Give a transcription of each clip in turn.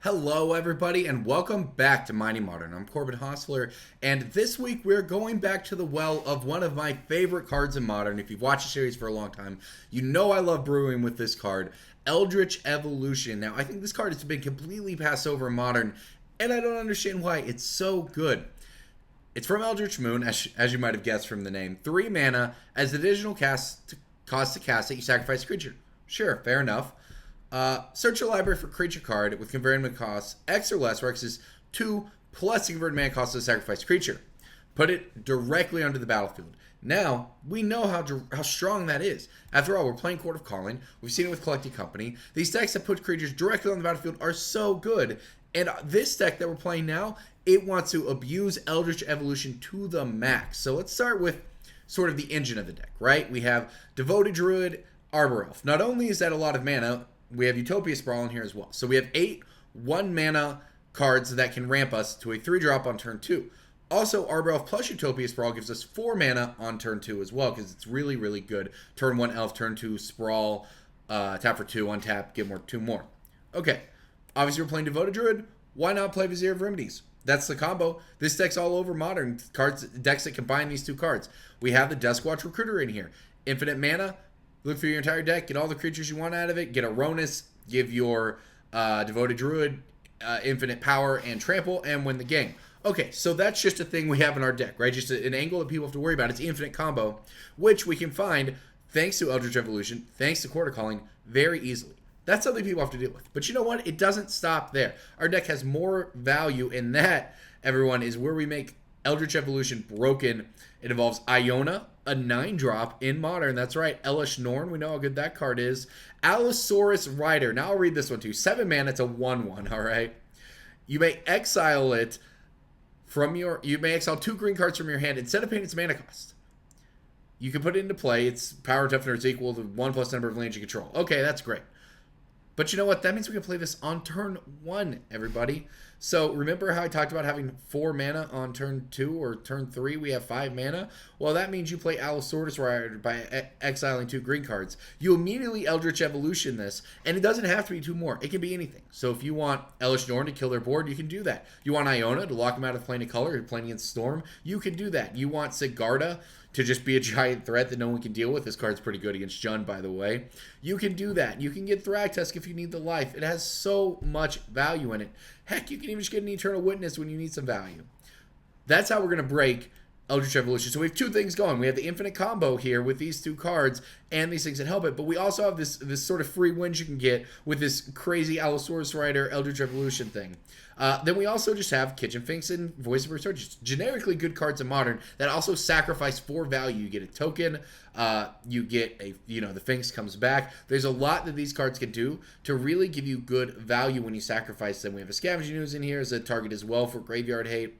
Hello everybody and welcome back to Mighty Modern. I'm Corbin Hostler, and this week we're going back to the well of one of my favorite cards in Modern. If you've watched the series for a long time, you know I love brewing with this card, Eldritch Evolution. Now I think this card has been completely passed over in Modern, and I don't understand why. It's so good. It's from Eldritch Moon, as you might have guessed from the name. 3 mana, as the additional cost to cast it, you sacrifice a creature. Sure, fair enough. Search your library for creature card with converted mana cost X or less, where X is 2 plus the converted mana cost of the sacrificed creature. Put it directly onto the battlefield. Now, we know how strong that is. After all, we're playing Court of Calling. We've seen it with Collecting Company. These decks that put creatures directly on the battlefield are so good. And this deck that we're playing now, it wants to abuse Eldritch Evolution to the max. So let's start with sort of the engine of the deck, right? We have Devoted Druid, Arbor Elf. Not only is that a lot of mana, we have Utopia Sprawl in here as well. So we have 8 1-mana cards that can ramp us to a 3-drop on turn 2. Also, Arbor Elf plus Utopia Sprawl gives us 4 mana on turn 2 as well, because it's really, really good. Turn 1 Elf, turn 2 Sprawl, tap for 2, untap, get 2 more. Okay, obviously we're playing Devoted Druid. Why not play Vizier of Remedies? That's the combo. This deck's all over Modern. Decks that combine these 2 cards. We have the Duskwatch Recruiter in here. Infinite mana. Look through your entire deck, get all the creatures you want out of it, get a Ronus, give your Devoted Druid infinite power and trample, and win the game. Okay, so that's just a thing we have in our deck, right? Just an angle that people have to worry about. It's infinite combo, which we can find thanks to Eldritch Evolution, thanks to Court of Calling, very easily. That's something people have to deal with. But you know what? It doesn't stop there. Our deck has more value, and that, everyone, is where we make Eldritch Evolution broken. It involves Iona, a 9-drop in Modern. That's right. Elish Norn. We know how good that card is. Allosaurus Rider. Now I'll read this one too. 7 mana. It's a 1/1. All right. You may exile it from your. You may exile 2 green cards from your hand instead of paying its mana cost. You can put it into play. Its power toughness is equal to 1 plus number of lands you control. Okay, that's great. But you know what? That means we can play this on turn 1, everybody. So remember how I talked about having 4 mana on turn 2 or turn 3? We have 5 mana. Well, that means you play Allosaurus Rider by exiling 2 green cards. You immediately Eldritch Evolution this, and it doesn't have to be 2 more. It can be anything. So if you want Elish Norn to kill their board, you can do that. You want Iona to lock them out of plane of color, you're playing against Storm, you can do that. You want Sigarda to just be a giant threat that no one can deal with. This card's pretty good against Jund, by the way. You can do that. You can get Thragtusk if you need the life. It has so much value in it. Heck, you can even just get an Eternal Witness when you need some value. That's how we're going to break Eldritch Evolution. So we have 2 things going. We have the infinite combo here with these 2 cards and these things that help it. But we also have this sort of free wins you can get with this crazy Allosaurus Rider Eldritch Evolution thing. Then we also just have Kitchen Finks and Voice of Resurgence. Generically good cards in Modern that also sacrifice 4 value. You get a token. You get the Finks comes back. There's a lot that these cards can do to really give you good value when you sacrifice them. We have a Scavenging Ooze in here as a target as well for Graveyard Hate.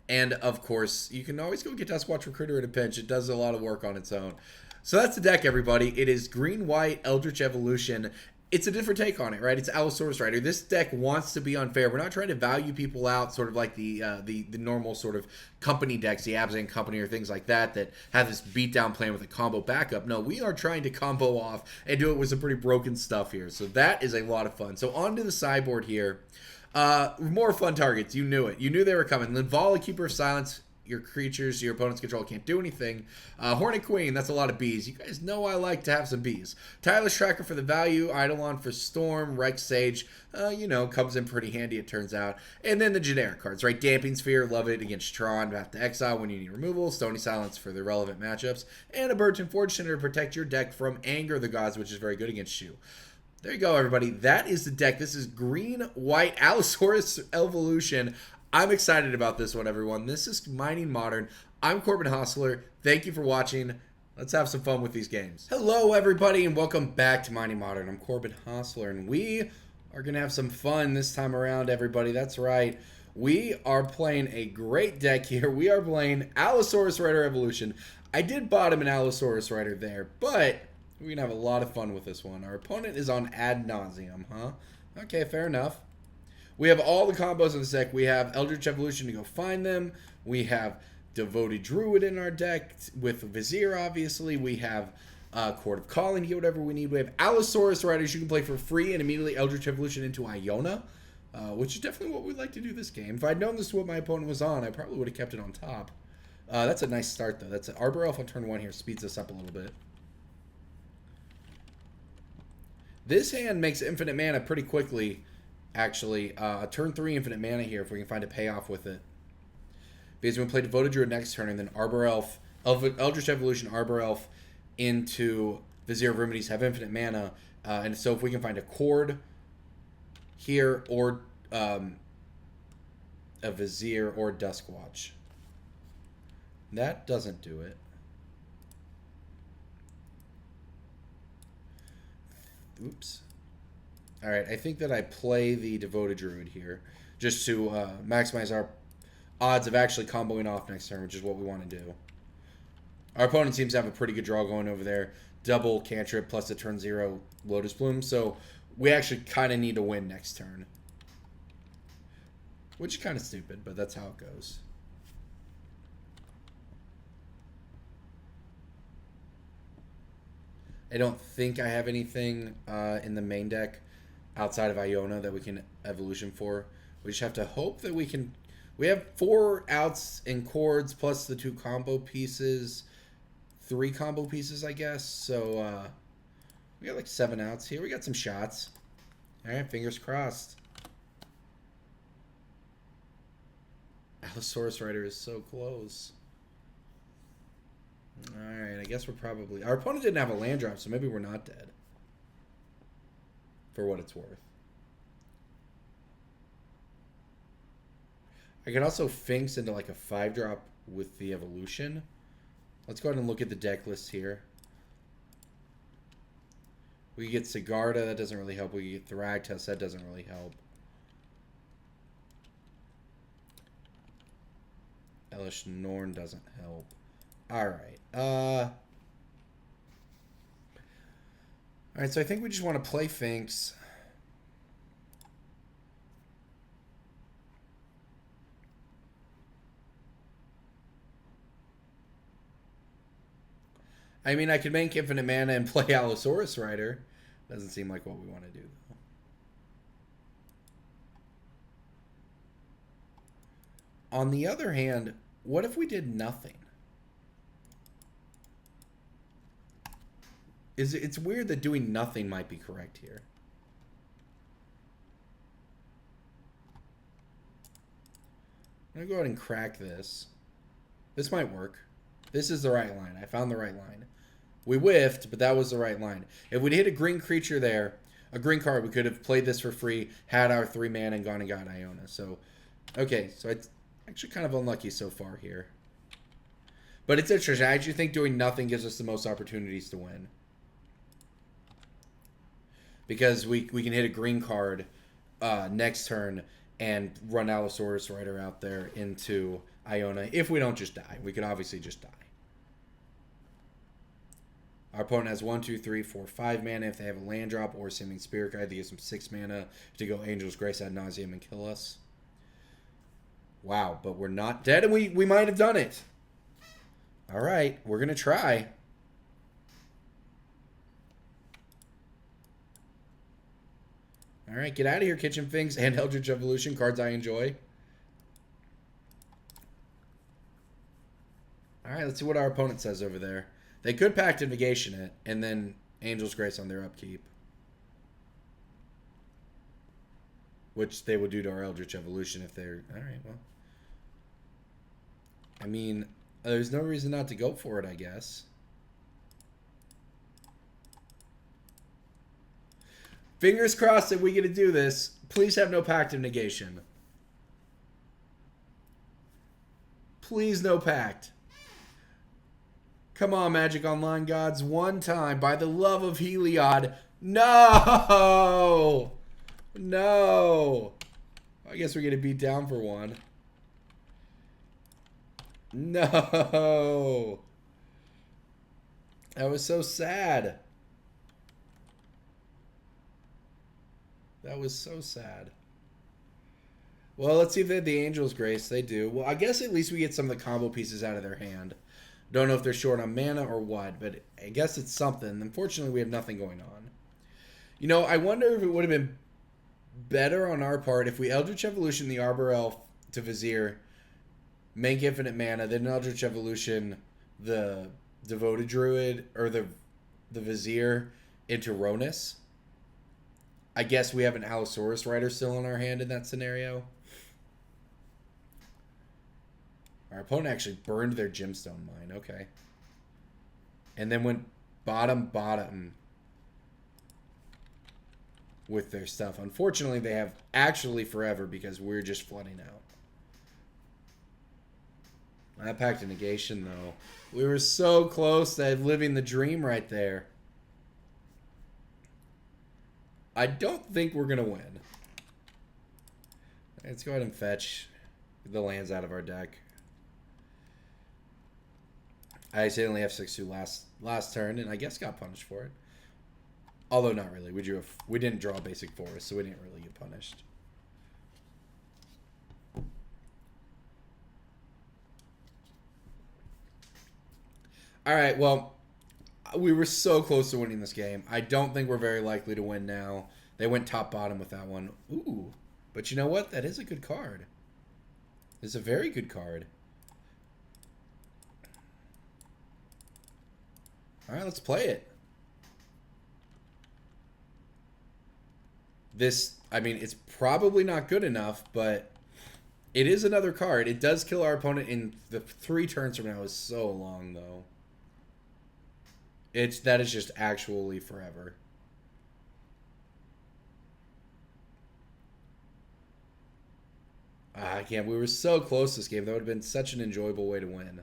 And, of course, you can always go get Duskwatch Recruiter in a pinch. It does a lot of work on its own. So that's the deck, everybody. It is green-white Eldritch Evolution. It's a different take on it, right? It's Allosaurus Rider. This deck wants to be unfair. We're not trying to value people out sort of like the normal sort of company decks, the Abzan Company or things like that have this beatdown plan with a combo backup. No, we are trying to combo off and do it with some pretty broken stuff here. So that is a lot of fun. So on to the sideboard here. More fun targets. You knew it. You knew they were coming. Linvala, Keeper of Silence. Your creatures, your opponent's control can't do anything. Hornet Queen, that's a lot of bees. You guys know I like to have some bees. Tireless Tracker for the value. Eidolon for Storm. Rex Sage, comes in pretty handy, it turns out. And then the generic cards, right? Damping Sphere, love it against Tron. Have to exile when you need removal. Stony Silence for the relevant matchups. And a Burton Forge Center to protect your deck from Anger of the Gods, which is very good against you. There you go, everybody. That is the deck. This is green-white Allosaurus Evolution. I'm excited about this one, everyone. This is Mighty Modern. I'm Corbin Hostler. Thank you for watching. Let's have some fun with these games. Hello, everybody, and welcome back to Mighty Modern. I'm Corbin Hostler, and we are going to have some fun this time around, everybody. That's right. We are playing a great deck here. We are playing Allosaurus Rider Evolution. I did bottom an Allosaurus Rider there, but we're going to have a lot of fun with this one. Our opponent is on Ad Nauseam, huh? Okay, fair enough. We have all the combos in the deck. We have Eldritch Evolution to go find them. We have Devoted Druid in our deck with Vizier, obviously. We have Court of Calling to get whatever we need. We have Allosaurus Riders you can play for free and immediately Eldritch Evolution into Iona, which is definitely what we'd like to do this game. If I'd known this is what my opponent was on, I probably would have kept it on top. That's a nice start, though. That's an Arbor Elf on turn 1 here. Speeds us up a little bit. This hand makes infinite mana pretty quickly, actually. Turn 3 infinite mana here if we can find a payoff with it. Because we can play Devoted Druid next turn and then Arbor Elf, Eldritch Evolution, Arbor Elf into Vizier of Remedies, have infinite mana. And so if we can find a Cord here or a Vizier or Duskwatch. That doesn't do it. Oops. Alright, I think that I play the Devoted Druid here just to maximize our odds of actually comboing off next turn, which is what we want to do. Our opponent seems to have a pretty good draw going over there. Double cantrip plus a turn 0 Lotus Bloom, so we actually kind of need to win next turn. Which is kind of stupid, but that's how it goes. I don't think I have anything in the main deck outside of Iona that we can evolution for. We just have to hope that we can... We have 4 outs in chords plus the 2 combo pieces. 3 combo pieces, I guess. So, we got like 7 outs here. We got some shots. Alright, fingers crossed. Allosaurus Rider is so close. Alright, I guess we're probably... Our opponent didn't have a land drop, so maybe we're not dead. For what it's worth. I can also Finks into like a 5-drop with the evolution. Let's go ahead and look at the deck list here. We get Sigarda, that doesn't really help. We get Thragtusk, that doesn't really help. Elish Norn doesn't help. Alright. Alright, so I think we just want to play Finks. I mean, I could make infinite mana and play Allosaurus Rider. Doesn't seem like what we want to do, though. On the other hand, what if we did nothing? It's weird that doing nothing might be correct here. I'm going to go ahead and crack this. This might work. This is the right line. I found the right line. We whiffed, but that was the right line. If we'd hit a green creature there, a green card, we could have played this for free, had our 3 mana, and gone and got Iona. So, okay. So it's actually kind of unlucky so far here. But it's interesting. I actually think doing nothing gives us the most opportunities to win. Because we can hit a green card next turn and run Allosaurus Rider out there into Iona if we don't just die. We could obviously just die. Our opponent has 1, 2, 3, 4, 5 mana if they have a land drop or Seeming Spirit Guide. They give them 6 mana to go Angel's Grace ad nauseam and kill us. Wow, but we're not dead and we might have done it. Alright, we're going to try. Alright, get out of here, Kitchen Finks and Eldritch Evolution, cards I enjoy. Alright, let's see what our opponent says over there. They could Pact of Negation it, and then Angel's Grace on their upkeep. Which they would do to our Eldritch Evolution if they're... Alright, well. I mean, there's no reason not to go for it, I guess. Fingers crossed that we get to do this. Please have no Pact of Negation. Please no Pact. Come on, Magic Online gods. One time, by the love of Heliod. No! No! I guess we're going to beat down for one. No! That was so sad. That was so sad. Well, let's see if they had the Angel's Grace. They do. Well, I guess at least we get some of the combo pieces out of their hand. Don't know if they're short on mana or what, but I guess it's something. Unfortunately, we have nothing going on. You know, I wonder if it would have been better on our part if we Eldritch Evolution the Arbor Elf to Vizier, make infinite mana, then Eldritch Evolution the Devoted Druid, or the Vizier into Ronus. I guess we have an Allosaurus Rider still in our hand in that scenario. Our opponent actually burned their Gemstone Mine. Okay. And then went bottom with their stuff. Unfortunately, they have actually forever because we're just flooding out. That Pact of Negation, though. We were so close to living the dream right there. I don't think we're going to win. Let's go ahead and fetch the lands out of our deck. I accidentally F6-2 last turn, and I guess got punished for it. Although not really. We didn't draw a basic forest, so we didn't really get punished. All right, well, we were so close to winning this game. I don't think we're very likely to win now. They went top-bottom with that one. Ooh, but you know what? That is a good card. It's a very good card. All right, let's play it. This, I mean, it's probably not good enough, but it is another card. It does kill our opponent in the 3 turns from now. Is so long, though. That is just actually forever. I can't. We were so close this game. That would have been such an enjoyable way to win.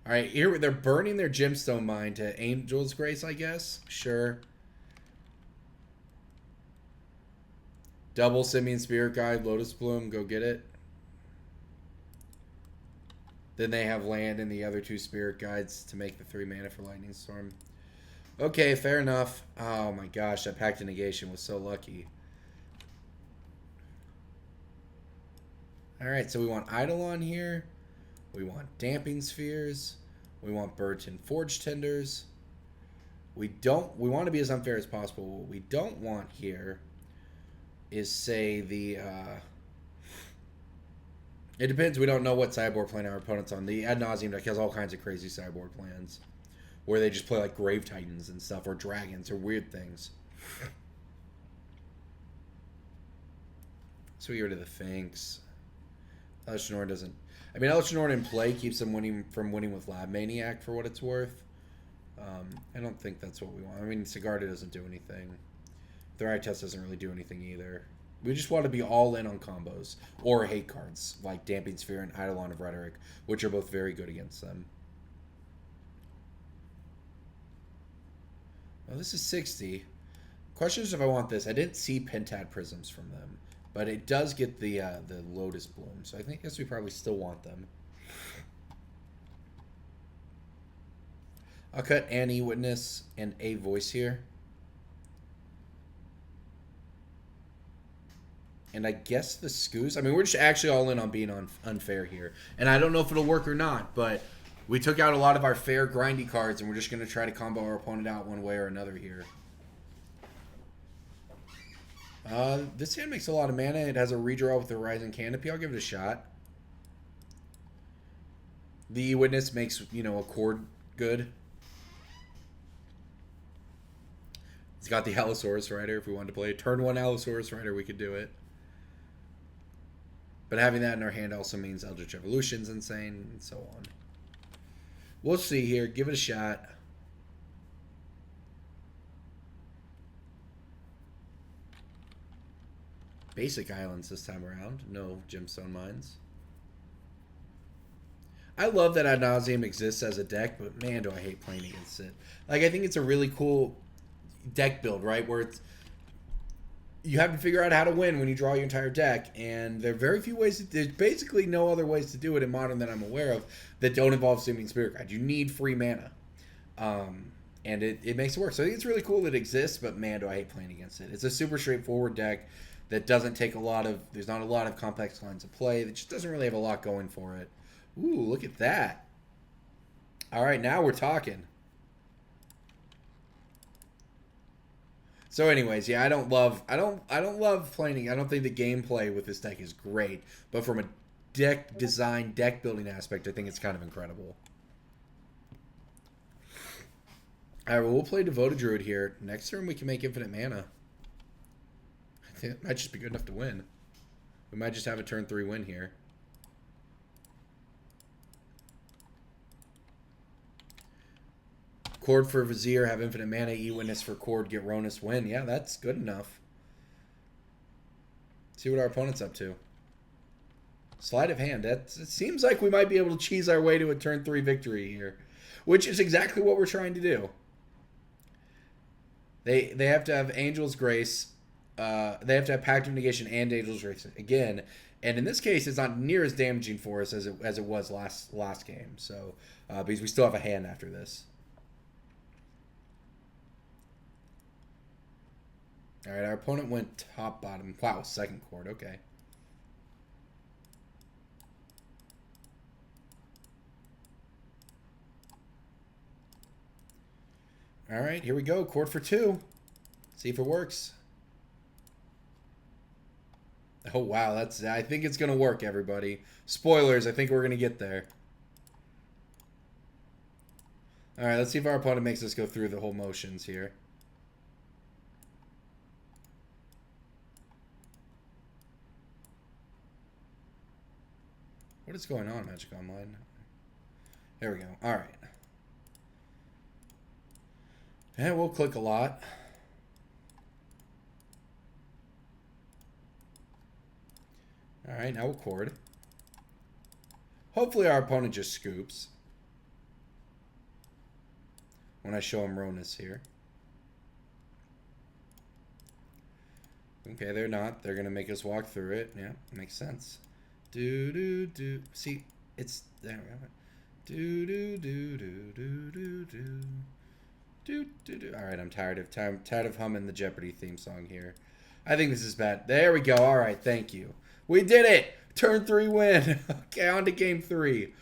All right, here they're burning their Gemstone Mine to Angel's Grace, I guess. Sure. Double Simian Spirit Guide, Lotus Bloom, go get it. Then they have land and the other 2 Spirit Guides to make the 3 mana for Lightning Storm. Okay, fair enough. Oh my gosh, that Pact of Negation was so lucky. Alright, so we want Eidolon here. We want Damping Spheres. We want Burton Forge Tenders. We want to be as unfair as possible. What we don't want here is, say, the it depends. We don't know what sideboard plan our opponent's on. The Ad Nauseam deck has all kinds of crazy sideboard plans where they just play like Grave Titans and stuff, or dragons, or weird things. So we get rid of the Finks. Elishnorn doesn't... I mean, Elishnorn in play keeps them from winning with Lab Maniac for what it's worth. I don't think that's what we want. I mean, Sigarda doesn't do anything. Therites doesn't really do anything either. We just want to be all in on combos. Or hate cards, like Damping Sphere and Eidolon of Rhetoric, which are both very good against them. Well, this is 60. Question is if I want this. I didn't see Pentad Prisms from them. But it does get the Lotus Bloom. So I guess we probably still want them. I'll cut an E-Witness and a Voice here. And I guess the Scoos. I mean, we're just actually all in on being unfair here. And I don't know if it'll work or not, but we took out a lot of our fair grindy cards, and we're just going to try to combo our opponent out one way or another here. This hand makes a lot of mana. It has a redraw with the Rising Canopy. I'll give it a shot. The Witness makes, a chord good. It's got the Allosaurus Rider if we wanted to play. Turn 1 Allosaurus Rider, we could do it. But having that in our hand also means Eldritch Evolution's insane, and so on. We'll see here. Give it a shot. Basic islands this time around. No Gemstone Mines. I love that Ad Nauseam exists as a deck, but man, do I hate playing against it. Like, I think it's a really cool deck build, right? Where you have to figure out how to win when you draw your entire deck, and there are very few ways. There's basically no other ways to do it in Modern that I'm aware of that don't involve Simian Spirit Guide. You need free mana. And it makes it work. So I think it's really cool that it exists, but man, do I hate playing against it. It's a super straightforward deck that doesn't take there's not a lot of complex lines of play. That just doesn't really have a lot going for it. Ooh, look at that. All right, now we're talking. So anyways, yeah, I don't love playing. I don't think the gameplay with this deck is great, but from a deck design, deck building aspect, I think it's kind of incredible. All right, well, we'll play Devoted Druid here. Next turn, we can make infinite mana. I think it might just be good enough to win. We might just have a turn 3 win here. Cord for Vizier, have infinite mana, E-Witness for Cord, get Ronus, win. Yeah, that's good enough. See what our opponent's up to. Sleight of hand. It seems like we might be able to cheese our way to a turn 3 victory here, which is exactly what we're trying to do. They have to have Angel's Grace. They have to have Pact of Negation and Angel's Grace again. And in this case, it's not near as damaging for us as it was last game. So because we still have a hand after this. All right, our opponent went top, bottom. Wow, second chord. Okay. All right, here we go. Chord for 2. See if it works. Oh, wow. I think it's going to work, everybody. Spoilers, I think we're going to get there. All right, let's see if our opponent makes us go through the whole motions here. What is going on, Magic Online? There we go. All right. And we'll click a lot. All right, now we'll chord. Hopefully our opponent just scoops when I show him Ronus here. Okay, they're not. They're going to make us walk through it. Yeah, makes sense. Do. See, it's there. Do. All right, I'm tired of humming the Jeopardy theme song here. I think this is bad. There we go. All right, thank you. We did it. Turn 3 win. Okay, on to game 3.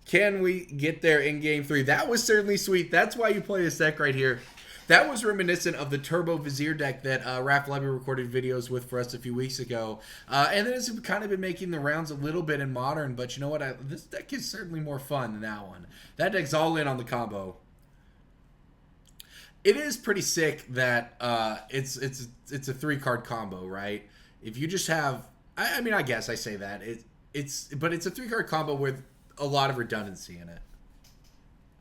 Can we get there in game 3? That was certainly sweet. That's why you play this deck right here. That was reminiscent of the Turbo Vizier deck that Raph Levy recorded videos with for us a few weeks ago. And then it's kind of been making the rounds a little bit in Modern, but you know what? This deck is certainly more fun than that one. That deck's all in on the combo. It is pretty sick that it's a 3-card combo, right? If you just have, I mean, I guess I say that but it's a 3-card combo with a lot of redundancy in it.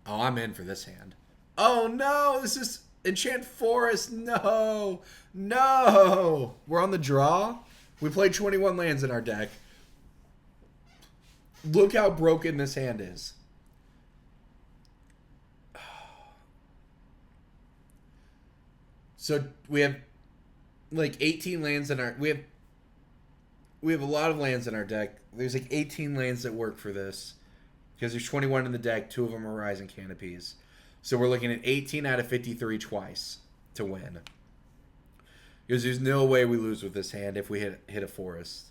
Oh, I'm in for this hand. Oh no, this is Enchant Forest. No. We're on the draw. We played 21 lands in our deck. Look how broken this hand is. So we have like 18 lands in our we have a lot of lands in our deck. There's like 18 lands that work for this because there's 21 in the deck. 2 of them are Rising Canopies. So we're looking at 18 out of 53 twice to win. Because there's no way we lose with this hand if we hit a forest.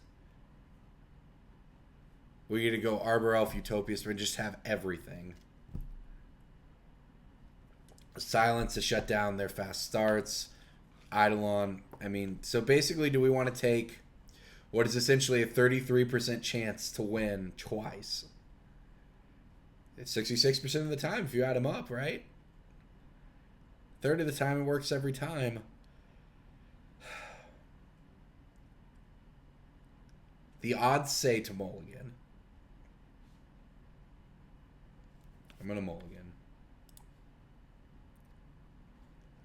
We get to go Arbor Elf, Utopia, so we just have everything. Silence to shut down their fast starts. Eidolon. I mean, so basically, do we want to take what is essentially a 33% chance to win twice? It's 66% of the time if you add them up, right? Third of the time it works every time. The odds say to mulligan. I'm going to mulligan.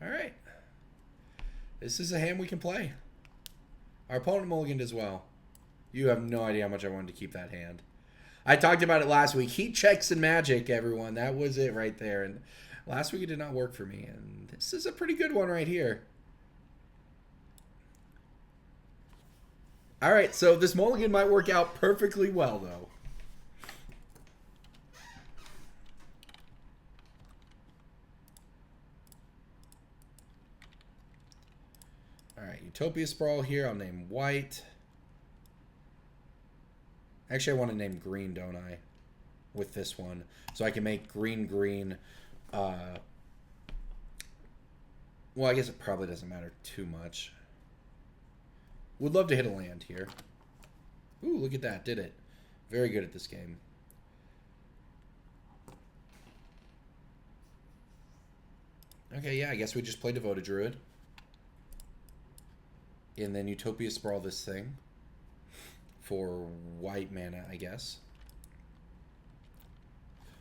All right. This is a hand we can play. Our opponent mulliganed as well. You have no idea how much I wanted to keep that hand. I talked about it last week. Heat checks and Magic, everyone. That was it right there. And last week it did not work for me. And this is a pretty good one right here. All right, so this mulligan might work out perfectly well, though. All right, Utopia Sprawl here. I'll name white. Actually, I want to name green, don't I? with this one. So I can make green. Well, I guess it probably doesn't matter too much. Would love to hit a land here. Ooh, look at that. Did it. Very good at this game. Okay, yeah, I guess we just play Devoted Druid. And then Utopia Sprawl this thing. For white mana, I guess.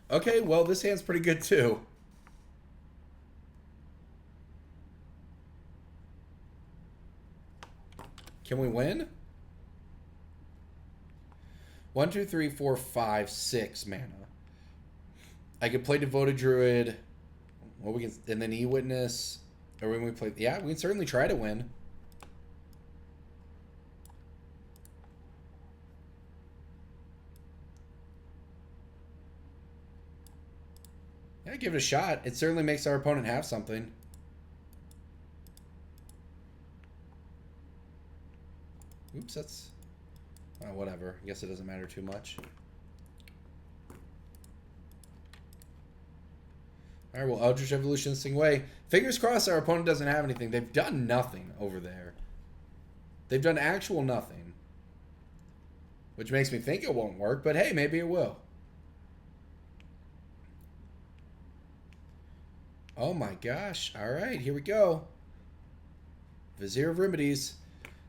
Okay, well, this hand's pretty good too. Can we win? 1, 2, 3, 4, 5, 6 mana. I could play Devoted Druid. Well, we can, and then E-Witness. Or when we play, yeah, we can certainly try to win. Yeah, give it a shot. It certainly makes our opponent have something. Oops, that's... whatever. I guess it doesn't matter too much. Alright, well, Eldritch Evolution this thing away. Fingers crossed our opponent doesn't have anything. They've done nothing over there. They've done actual nothing. Which makes me think it won't work, but hey, maybe it will. Oh my gosh. Alright, here we go. Vizier of Remedies.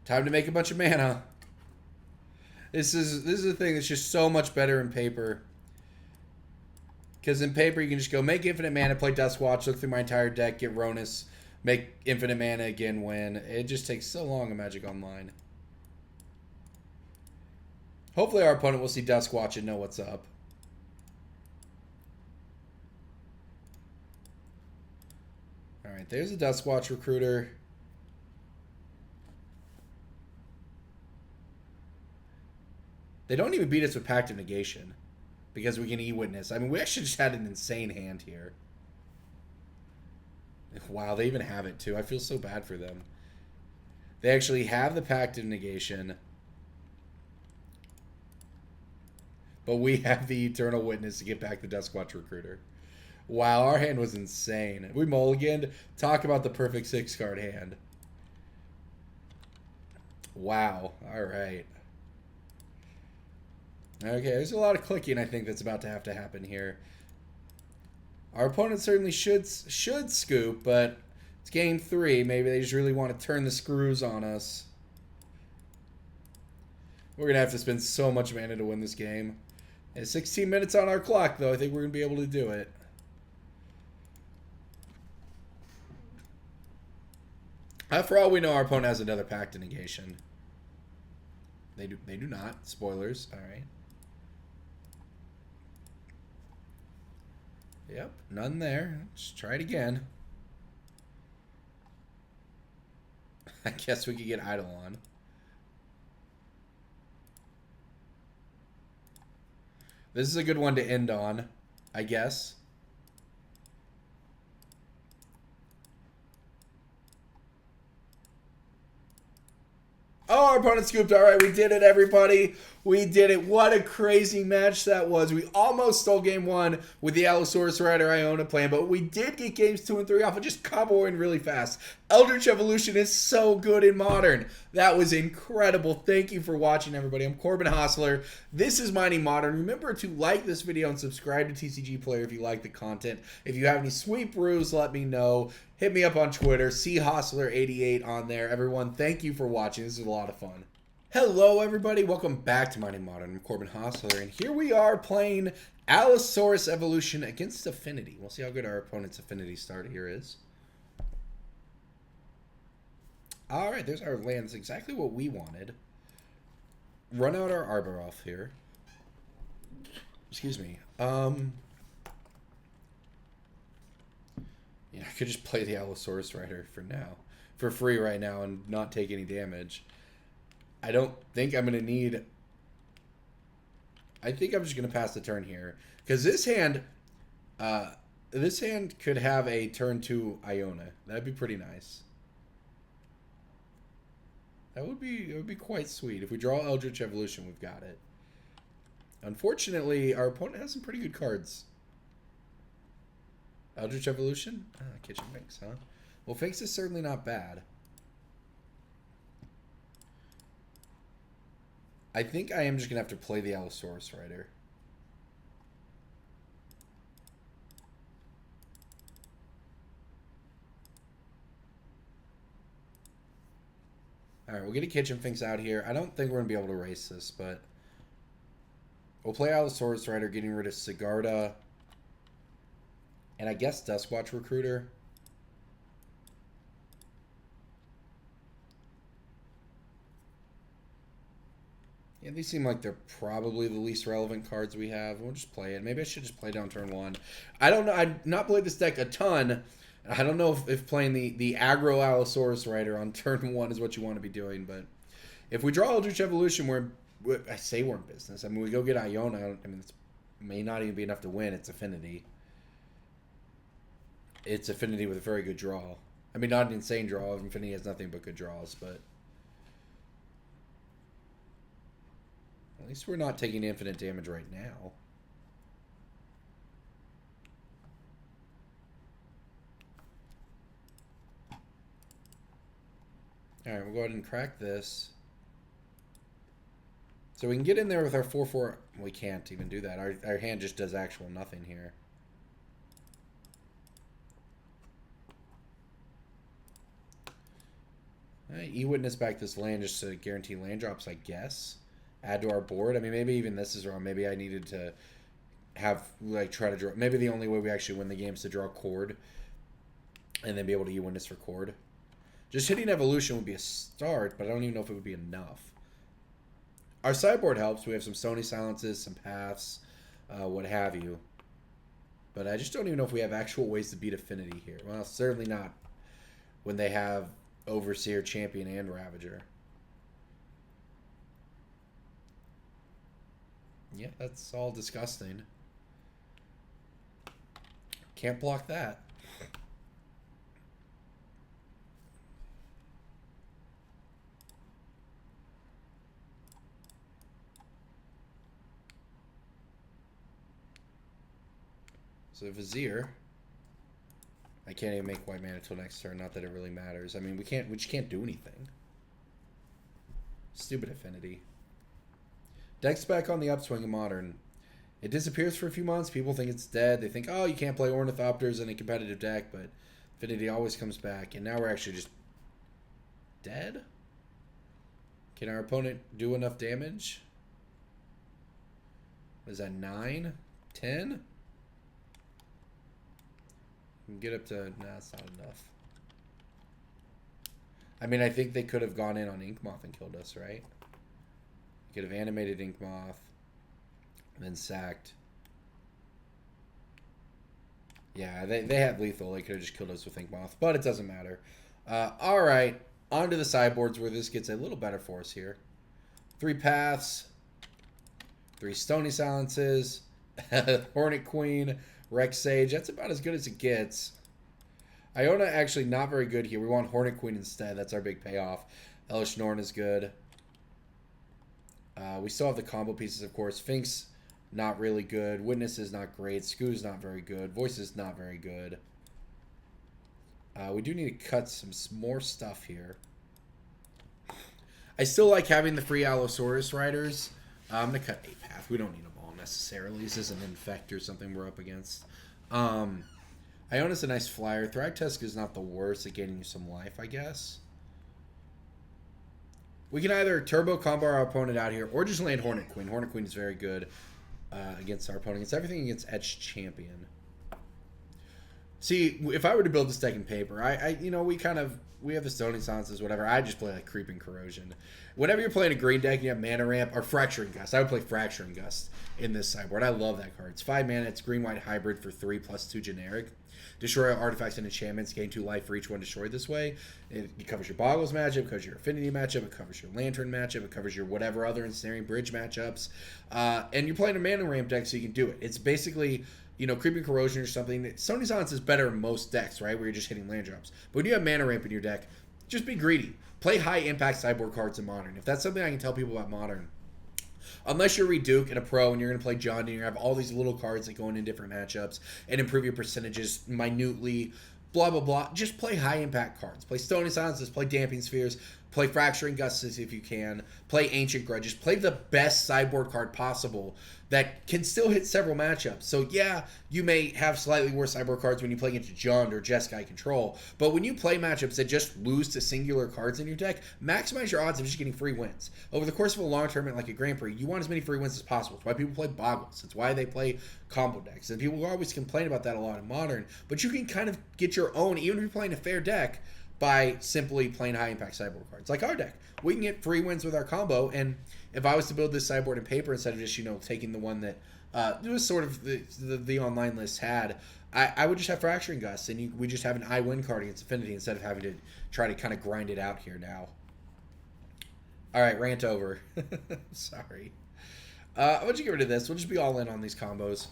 Time to make a bunch of mana. This is a thing that's just so much better in paper. Because in paper, you can just go make infinite mana, play Duskwatch, look through my entire deck, get Ronus, make infinite mana again, win. It just takes so long in Magic Online. Hopefully our opponent will see Duskwatch and know what's up. Alright, there's a Duskwatch Recruiter. They don't even beat us with Pact of Negation. Because we can E-Witness. I mean, we actually just had an insane hand here. Wow, they even have it too. I feel so bad for them. They actually have the Pact of Negation. But we have the Eternal Witness to get back the Duskwatch Recruiter. Wow, our hand was insane. We mulliganed. Talk about the perfect 6-card hand. Wow. Alright. Okay, there's a lot of clicking, I think, that's about to have to happen here. Our opponent certainly should scoop, but it's game 3. Maybe they just really want to turn the screws on us. We're going to have to spend so much mana to win this game. And 16 minutes on our clock, though. I think we're going to be able to do it. For all we know, our opponent has another Pact of Negation. They do not. Spoilers. All right. Yep, none there. Let's try it again. I guess we could get Eidolon. This is a good one to end on, I guess. Oh, our opponent scooped. All right, we did it, everybody. We did it. What a crazy match that was. We almost stole game 1 with the Allosaurus Rider Iona plan, but we did get games 2 and 3 off of just comboing really fast. Eldritch Evolution is so good in Modern. That was incredible. Thank you for watching, everybody. I'm Corbin Hostler. This is Mining Modern. Remember to like this video and subscribe to TCGplayer if you like the content. If you have any sweet brews, let me know. Hit me up on Twitter. See Hostler88 on there. Everyone, thank you for watching. This is a lot of fun. Hello, everybody. Welcome back to Mining Modern. I'm Corbin Hostler, and here we are playing Allosaurus Evolution against Affinity. We'll see how good our opponent's Affinity start here is. All right, there's our lands. Exactly what we wanted. Run out our Arbor here. Excuse me. Yeah, I could just play the Allosaurus Rider for now, for free right now, and not take any damage. I don't think I'm going to need... I think I'm just going to pass the turn here. Because this hand could have a turn 2 Iona. That'd be pretty nice. It would be quite sweet. If we draw Eldritch Evolution, we've got it. Unfortunately, our opponent has some pretty good cards. Eldritch Evolution? Kitchen Finks, huh? Well, Finks is certainly not bad. I think I am just going to have to play the Allosaurus Rider. Alright, we'll get a Kitchen Finks out here. I don't think we're going to be able to race this, but... We'll play Allosaurus Rider, getting rid of Sigarda. And I guess Duskwatch Recruiter. Yeah, these seem like they're probably the least relevant cards we have. We'll just play it. Maybe I should just play down turn 1. I don't know. I've not played this deck a ton. I don't know if playing the aggro Allosaurus Rider on turn 1 is what you want to be doing. But if we draw Eldritch Evolution, I say we're in business. I mean, we go get Iona. I mean, it may not even be enough to win. It's Affinity. It's Affinity with a very good draw. I mean, not an insane draw. Affinity has nothing but good draws, but... At least we're not taking infinite damage right now. Alright, we'll go ahead and crack this. So we can get in there with our 4-4. We can't even do that. Our hand just does actual nothing here. Alright, E-Witness back this land just to guarantee land drops, I guess. Add to our board. I mean, maybe even this is wrong. Maybe I needed to have, like, try to draw. Maybe the only way we actually win the game is to draw Cord and then be able to E-Witness for Cord. Just hitting Evolution would be a start, but I don't even know if it would be enough. Our sideboard helps. We have some Stony Silences, some Paths, what have you. But I just don't even know if we have actual ways to beat Affinity here. Well, certainly not when they have Overseer, Champion, and Ravager. Yeah, that's all disgusting. Can't block that. So Vizier. I can't even make white mana until next turn. Not that it really matters. I mean, we just can't do anything. Stupid Affinity. Deck's back on the upswing in Modern. It disappears for a few months. People think it's dead. They think, oh, you can't play Ornithopters in a competitive deck, but Affinity always comes back. And now we're actually just dead? Can our opponent do enough damage? What is that, 9? 10? We can get up to... Nah, that's not enough. I mean, I think they could have gone in on Inkmoth and killed us, right? Could have animated Inkmoth, and then sacked. Yeah, they had lethal. They could have just killed us with Inkmoth, but it doesn't matter. All right, on to the sideboards where this gets a little better for us here. 3 Paths, 3 Stony Silences, Hornet Queen, Rex Sage. That's about as good as it gets. Iona actually not very good here. We want Hornet Queen instead. That's our big payoff. Elish Norn is good. We still have the combo pieces, of course. Finks, not really good. Witness is not great. Skoo's not very good. Voice is not very good. We do need to cut some more stuff here. I still like having the free Allosaurus Riders. I'm going to cut 8 Path. We don't need them all necessarily. This isn't Infect or something we're up against. Iona's a nice flyer. Thragtusk is not the worst at getting you some life, I guess. We can either turbo combo our opponent out here or just land Hornet Queen. Hornet Queen is very good against our opponent. It's everything against Etched Champion. See, if I were to build this deck in paper, you know, we have the Stony Silences, whatever. I just play like Creeping Corrosion. Whenever you're playing a green deck and you have Mana Ramp or Fracturing Gust, I would play Fracturing Gust in this sideboard. I love that card. It's 5 mana. It's green-white hybrid for 3 plus 2 generic. Destroy artifacts and enchantments. Gain 2 life for each one destroyed this way. It covers your Boggles matchup. It covers your Affinity matchup. It covers your Lantern matchup. It covers your whatever other Ensnaring Bridge matchups. And you're playing a Mana Ramp deck, so you can do it. It's basically, you know, Creeping Corrosion or something. Stony Silence is better in most decks, right, where you're just hitting land drops. But when you have Mana Ramp in your deck, just be greedy. Play high-impact sideboard cards in Modern. If that's something I can tell people about Modern, Unless you're Reduke and a pro and you're going to play John and you have all these little cards that go in different matchups and improve your percentages minutely, blah, blah, blah. Just play high impact cards. Play Stony Silences, play Damping Spheres, play Fracturing Gusses if you can, play Ancient Grudges, play the best sideboard card possible that can still hit several matchups. So yeah, you may have slightly worse sideboard cards when you play against Jund or Jeskai Control, but when you play matchups that just lose to singular cards in your deck, maximize your odds of just getting free wins. Over the course of a long tournament like a Grand Prix, you want as many free wins as possible. It's why people play Boggles. It's why they play combo decks. And people always complain about that a lot in Modern, but you can kind of get your own, even if you're playing a fair deck, by simply playing high impact sideboard cards. Like our deck. We can get free wins with our combo, and if I was to build this sideboard in paper instead of just, taking the one that it was sort of the online list had, I would just have Fracturing Gust, and we just have an I win card against Affinity instead of having to try to kind of grind it out here now. Alright, rant over. Sorry. Why don't you get rid of this? We'll just be all in on these combos.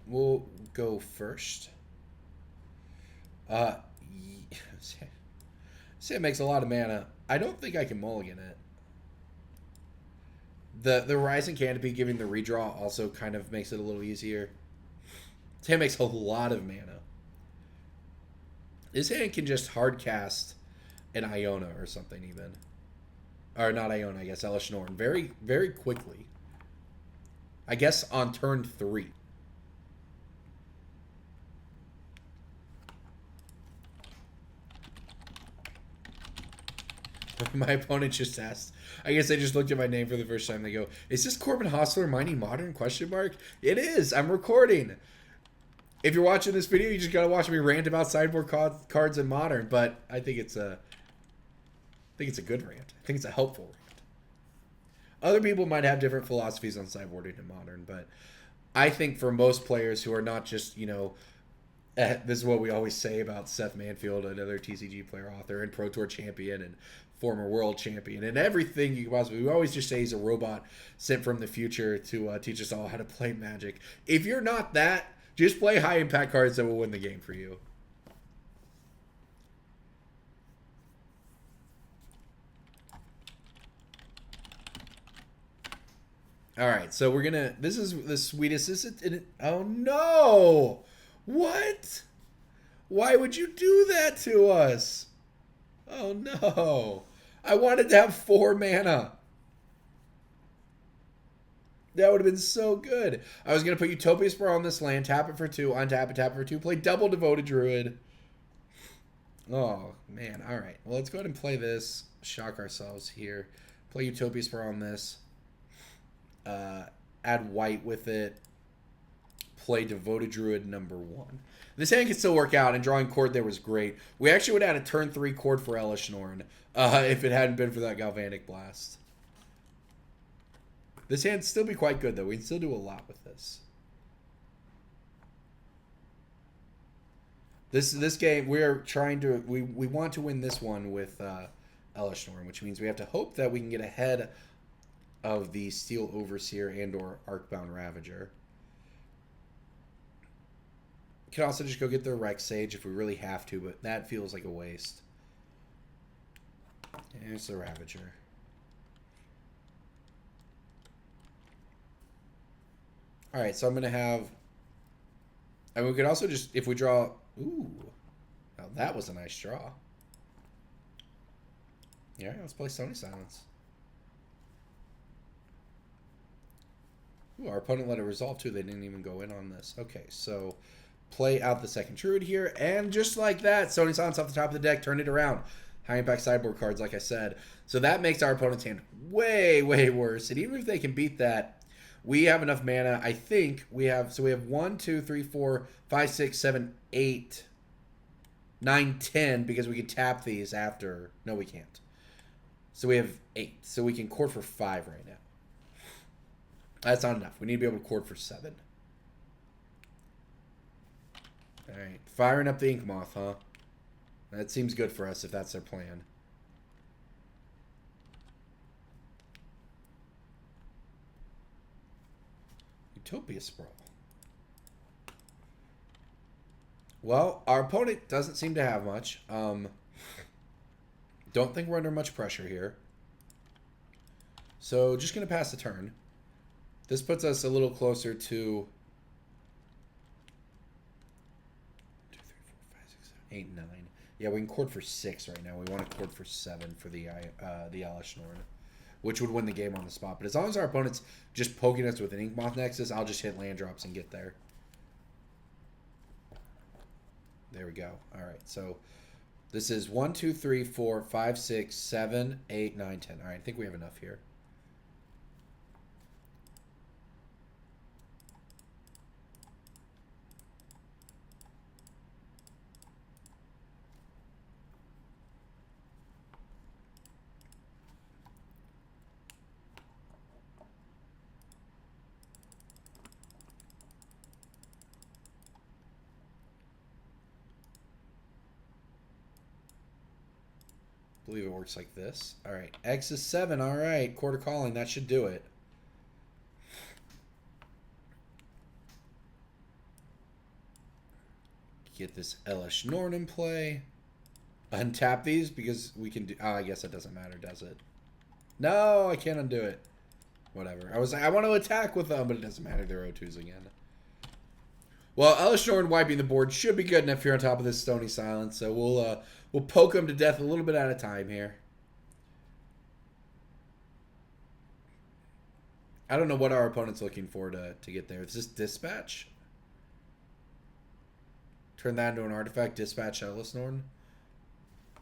We'll go first. See, it makes a lot of mana. I don't think I can mulligan it. The Rising Canopy giving the redraw also kind of makes it a little easier. This hand makes a lot of mana. This hand can just hard cast an Iona or something even. Or not Iona, I guess, Elesh Norn. Very, very quickly. I guess on turn 3. My opponent just asked. I guess they just looked at my name for the first time. They go, "Is this Corbin Hostler Mining Modern?" ? It is. I'm recording. If you're watching this video, you just gotta watch me rant about sideboard cards in Modern. But I think it's a good rant. I think it's a helpful rant. Other people might have different philosophies on sideboarding in Modern, but I think for most players who are not just this is what we always say about Seth Manfield, another TCG player author and Pro Tour champion and former world champion and everything you possibly. We always just say he's a robot sent from the future to teach us all how to play Magic. If you're not that, just play high impact cards that will win the game for you. All right, so we're gonna. This is the sweetest. This is. Oh no! What? Why would you do that to us? Oh no! I wanted to have 4 mana. That would have been so good. I was going to put Utopia Spur on this land, tap it for 2, untap it, tap it for 2, play double Devoted Druid. Oh, man. All right. Well, let's go ahead and play this. Shock ourselves here. Play Utopia Spur on this. Add white with it. Play Devoted Druid number 1. This hand can still work out, and drawing Cord there was great. We actually would have had a turn 3 Cord for Elesh Norn if it hadn't been for that Galvanic Blast. This hand'd still be quite good, though. We can still do a lot with this. This game, we are trying to... We want to win this one with Elesh Norn, which means we have to hope that we can get ahead of the Steel Overseer and or Arcbound Ravager. We can also just go get the Rex Sage if we really have to, but that feels like a waste. Here's the Ravager. Alright, so I'm going to have... And we could also just, if we draw... Ooh. Now that was a nice draw. Yeah, let's play Stony Silence. Ooh, our opponent let it resolve too. They didn't even go in on this. Okay, so play out the second Druid here. And just like that, Stony Silence off the top of the deck, turn it around. High impact sideboard cards, like I said. So that makes our opponent's hand way, way worse. And even if they can beat that, we have enough mana. I think we have, so we have 1, 2, 3, 4, 5, 6, 7, 8, 9, 10, because we can tap these after. No, we can't. So we have 8. So we can court for 5 right now. That's not enough. We need to be able to court for 7. Alright. Firing up the Ink Moth, huh? That seems good for us if that's their plan. Utopia Sprawl. Well, our opponent doesn't seem to have much. Don't think we're under much pressure here. So just going to pass the turn. This puts us a little closer to 2, 3, 4, 5, 6, 7, 8, 9. Yeah, we can cord for 6 right now. We want to cord for 7 for the Allosaurus, which would win the game on the spot. But as long as our opponent's just poking us with an Inkmoth Nexus, I'll just hit land drops and get there. There we go. All right, so this is 1, 2, 3, 4, 5, 6, 7, 8, 9, 10. All right, I think we have enough here. I believe it works like this. All right, X is 7. All right, quarter calling. That should do it. Get this Elish Norn in play. Untap these because we can do... Oh, I guess it doesn't matter, does it? No, I can't undo it. Whatever. I was like, I want to attack with them, but it doesn't matter. They're O2s again. Well, Elish Norn wiping the board should be good enough here on top of this Stony Silence, so we'll poke them to death a little bit at a time here. I don't know what our opponent's looking for to get there. Is this Dispatch? Turn that into an artifact. Dispatch Elish Norn.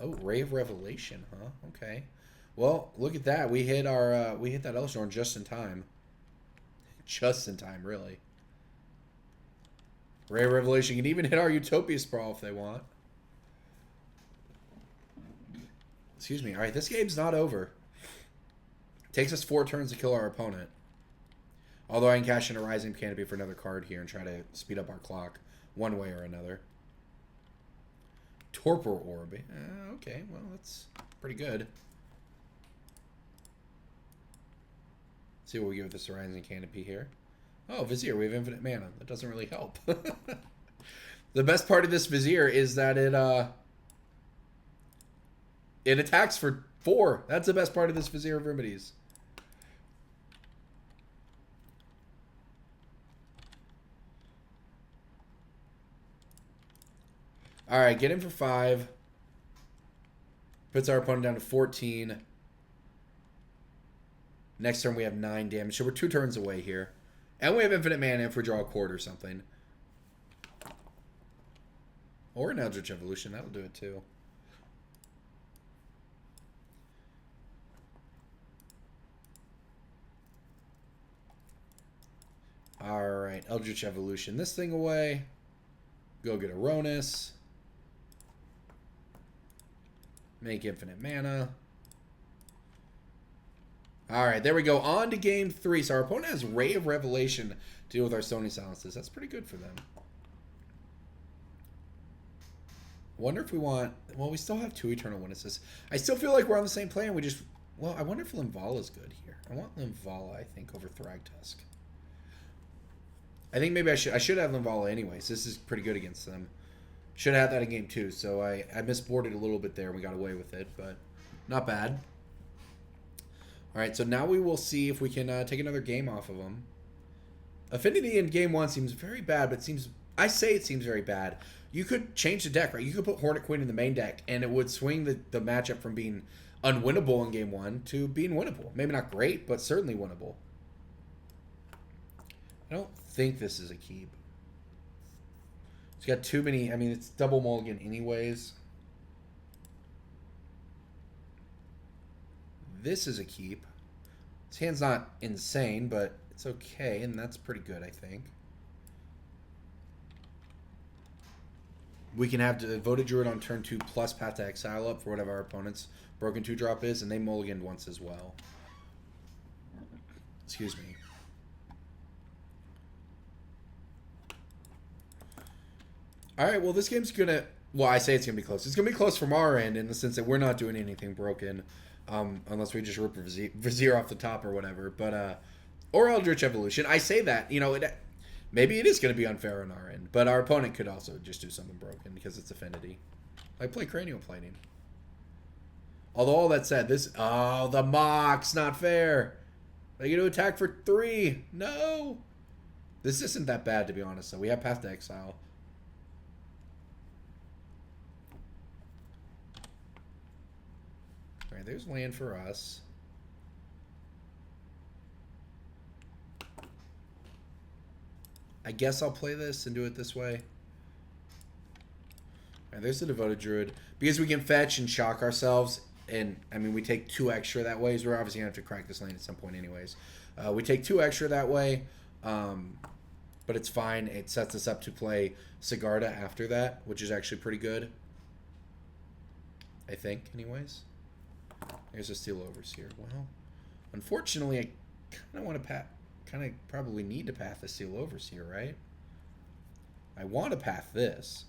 Oh, Ray of Revelation, huh? Okay. Well, look at that. We hit our we hit that Elish Norn just in time. Just in time, really. Ray of Revelation can even hit our Utopia Sprawl if they want. Excuse me. All right, this game's not over. It takes us 4 turns to kill our opponent. Although I can cash in a Rising Canopy for another card here and try to speed up our clock one way or another. Torpor Orb. Okay, well, that's pretty good. Let's see what we get with this Rising Canopy here. Oh, Vizier, we have infinite mana. That doesn't really help. The best part of this Vizier is that it attacks for 4. That's the best part of this Vizier of Remedies. All right, get in for 5. Puts our opponent down to 14. Next turn we have 9 damage, so we're 2 turns away here. And we have infinite mana if we draw a cord or something. Or an Eldritch Evolution, that'll do it too. Alright, Eldritch Evolution this thing away. Go get Aronis. Make infinite mana. Alright, there we go. On to game 3. So our opponent has Ray of Revelation to deal with our Stony Silences. That's pretty good for them. Wonder if we want... Well, we still have 2 Eternal Witnesses. I still feel like we're on the same plan. We just... Well, I wonder if Limvala is good here. I want Limvala, I think, over Thragtusk. I think maybe I should have Limvala anyways. This is pretty good against them. Should have had that in game 2, so I misboarded a little bit there. We got away with it, but not bad. All right, so now we will see if we can take another game off of them. Affinity in game 1 seems very bad, but I say it seems very bad. You could change the deck, right? You could put Hornet Queen in the main deck, and it would swing the matchup from being unwinnable in game 1 to being winnable. Maybe not great, but certainly winnable. I don't think this is a keep. It's got too many... I mean, it's double mulligan anyways. This is a keep. His hand's not insane, but it's okay, and that's pretty good, I think. We can have Devoted Druid on turn 2 plus Path to Exile up for whatever our opponent's broken 2-drop is, and they mulliganed once as well. Excuse me. Alright, well, this game's gonna... Well, I say it's gonna be close. It's gonna be close from our end in the sense that we're not doing anything broken. Unless we just rip a Vizier off the top or whatever. But, or Eldritch Evolution. I say that, you know, maybe it is going to be unfair on our end. But our opponent could also just do something broken because it's Affinity. Like play Cranial Plating. Although all that said, this... Oh, the Mox! Not fair! They get to attack for 3. No. This isn't that bad, to be honest. So we have Path to Exile. All right, there's land for us. I guess I'll play this and do it this way. All right, there's the Devoted Druid. Because we can fetch and shock ourselves, and, I mean, we take 2 extra that way, so we're obviously going to have to crack this lane at some point anyways. We take 2 extra that way, but it's fine. It sets us up to play Sigarda after that, which is actually pretty good. I think, anyways. There's a Steel Overseer. Well, unfortunately, I kind of want to probably need to path the Steel Overseer, right? I want to path this.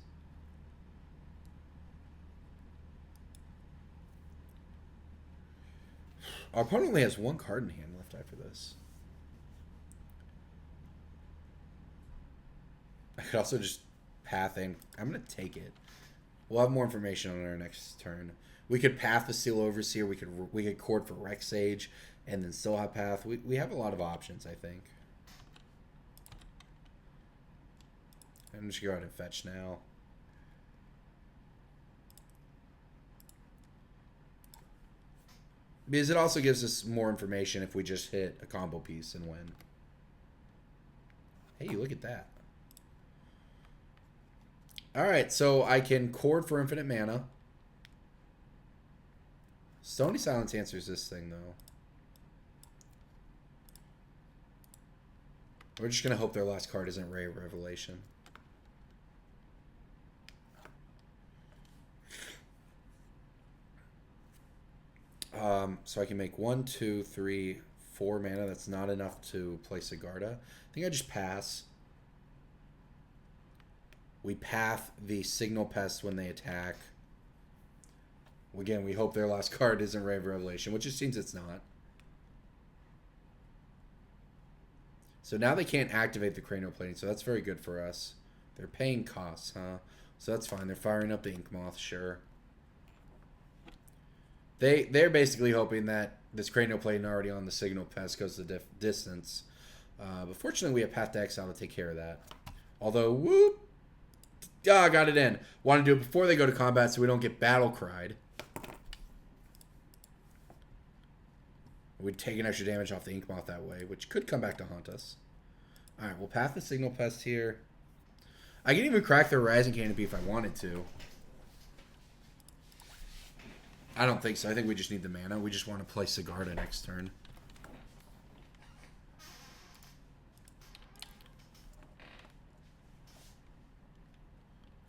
Our opponent only has 1 card in hand left after this. I could also just path in. I'm going to take it. We'll have more information on our next turn. We could path the Steel Overseer. We could cord for Rex Sage and then still have path. We have a lot of options, I think. I'm just going to go ahead and fetch now. Because it also gives us more information if we just hit a combo piece and win. Hey, look at that. Alright, so I can cord for infinite mana. Stony Silence answers this thing, though. We're just going to hope their last card isn't Ray of Revelation. So I can make 1, 2, 3, 4 mana. That's not enough to play Sigarda. I think I just pass. We path the Signal Pest when they attack. Again, we hope their last card isn't Ray of Revelation, which it seems it's not. So now they can't activate the Cranioplating, so that's very good for us. They're paying costs, huh? So that's fine. They're firing up the Ink Moth, sure. They're basically hoping that this Cranioplating already on the Signal Pest goes the distance. But fortunately, we have Path to Exile to take care of that. Although, whoop! Ah, got it in. Want to do it before they go to combat so we don't get battle cried. We'd take an extra damage off the Ink Moth that way, which could come back to haunt us. Alright, we'll path the Signal Pest here. I can even crack their Rising Canopy if I wanted to. I don't think so. I think we just need the mana. We just want to play Sigarda next turn.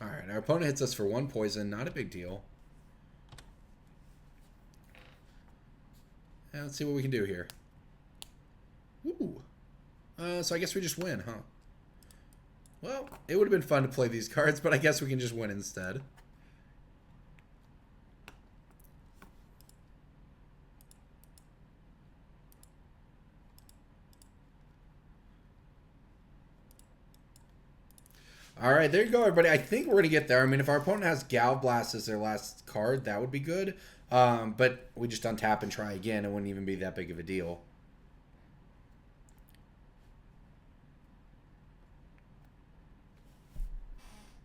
Alright, our opponent hits us for 1 poison. Not a big deal. And let's see what we can do here. Ooh. So I guess we just win, huh? Well, it would have been fun to play these cards, but I guess we can just win instead. Alright, there you go, everybody. I think we're going to get there. I mean, if our opponent has Galblast as their last card, that would be good. But we just untap and try again. It wouldn't even be that big of a deal.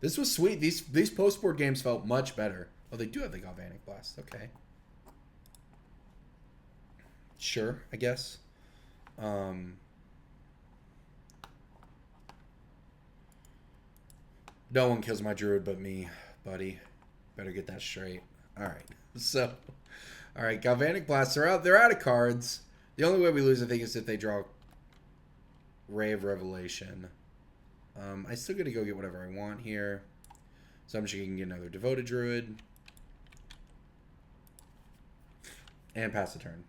This was sweet. These post-board games felt much better. Oh, they do have the Galvanic Blast. Okay. Sure, I guess. No one kills my druid but me, buddy. Better get that straight. Alright. So, alright, Galvanic Blasts are out. They're out of cards. The only way we lose, I think, is if they draw Ray of Revelation. I still got to go get whatever I want here. So I'm just going to get another Devoted Druid. And pass the turn.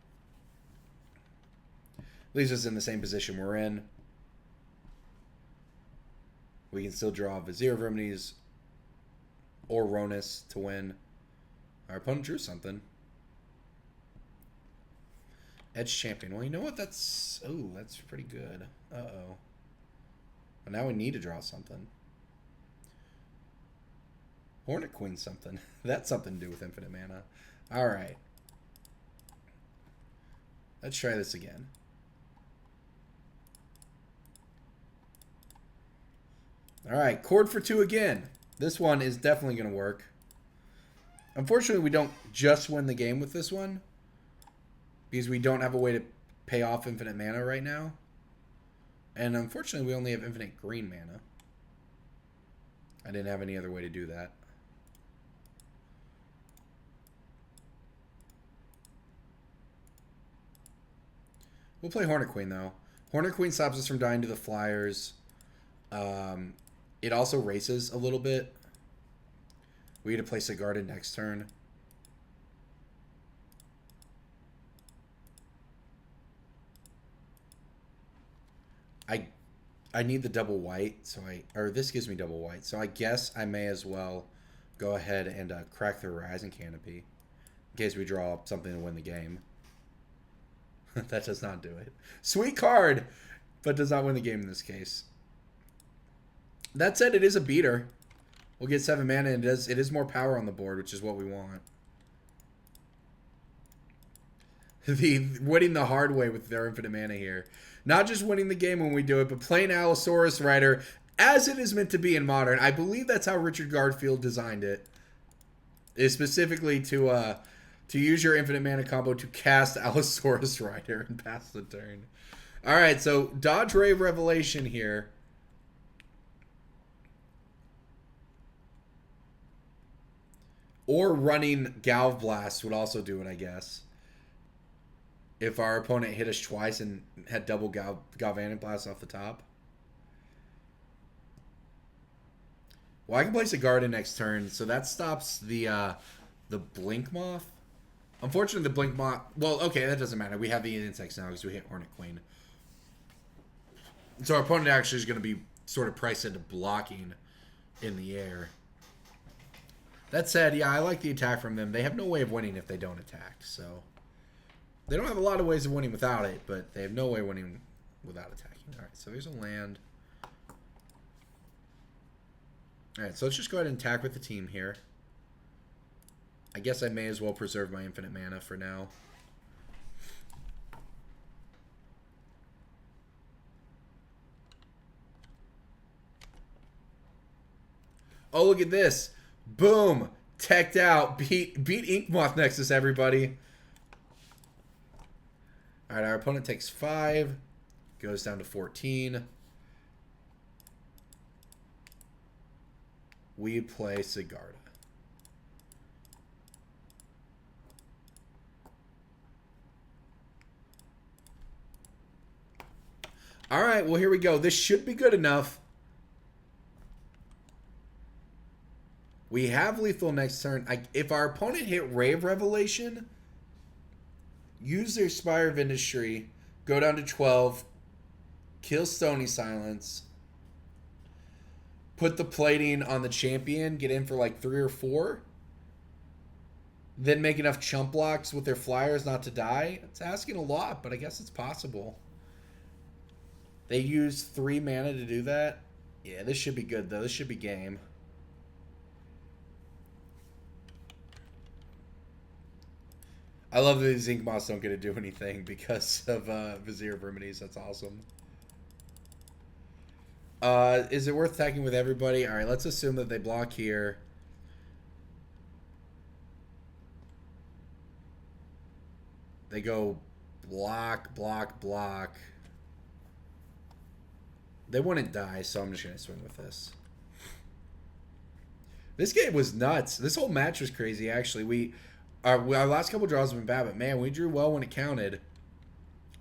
Leaves us in the same position we're in. We can still draw Vizier of Remedies or Ronus to win. Our opponent drew something. Edge Champion. Well, you know what? That's pretty good. Uh-oh. But now we need to draw something. Hornet Queen something. That's something to do with infinite mana. Alright. Let's try this again. Alright, cord for 2 again. This one is definitely going to work. Unfortunately, we don't just win the game with this one, because we don't have a way to pay off infinite mana right now. And unfortunately, we only have infinite green mana. I didn't have any other way to do that. We'll play Hornet Queen, though. Hornet Queen stops us from dying to the flyers. It also races a little bit. We need to place a garden next turn. I need the double white, so this gives me double white, so I guess I may as well go ahead and crack the Horizon Canopy in case we draw something to win the game. That does not do it. Sweet card, but does not win the game in this case. That said, it is a beater. We'll get 7 mana, and it is more power on the board, which is what we want. Winning the hard way with their infinite mana here. Not just winning the game when we do it, but playing Allosaurus Rider as it is meant to be in Modern. I believe that's how Richard Garfield designed it. Is specifically to use your infinite mana combo to cast Allosaurus Rider and pass the turn. Alright, so dodge Rave Revelation here. Or running Galv Blast would also do it, I guess. If our opponent hit us twice and had double Galvanic Blast off the top. Well, I can place a garden next turn, so that stops the Blink Moth. Unfortunately, the Blink Moth... Well, okay, that doesn't matter. We have the insects now because we hit Hornet Queen. So our opponent actually is going to be sort of priced into blocking in the air. That said, yeah, I like the attack from them. They have no way of winning if they don't attack, so... They don't have a lot of ways of winning without it, but they have no way of winning without attacking. Alright, so there's a land. Alright, so let's just go ahead and attack with the team here. I guess I may as well preserve my infinite mana for now. Oh, look at this. Boom. Teched out. Beat Ink Moth Nexus, everybody. Alright, our opponent takes 5. Goes down to 14. We play Sigarda. Alright, well here we go. This should be good enough. We have lethal next turn. If our opponent hit Rave Revelation... Use their Spire of Industry, go down to 12, kill Stony Silence, put the plating on the champion, get in for like 3 or 4, then make enough chump blocks with their flyers not to die. It's asking a lot, but I guess it's possible. They use 3 mana to do that. Yeah, this should be good though. This should be game. I love that these Ink Moths don't get to do anything because of Vizier Vermides. That's awesome. Is it worth attacking with everybody? Alright, let's assume that they block here. They go block, block, block. They wouldn't die, so I'm just going to swing with this. This game was nuts. This whole match was crazy, actually. Our last couple draws have been bad, but man, we drew well when it counted.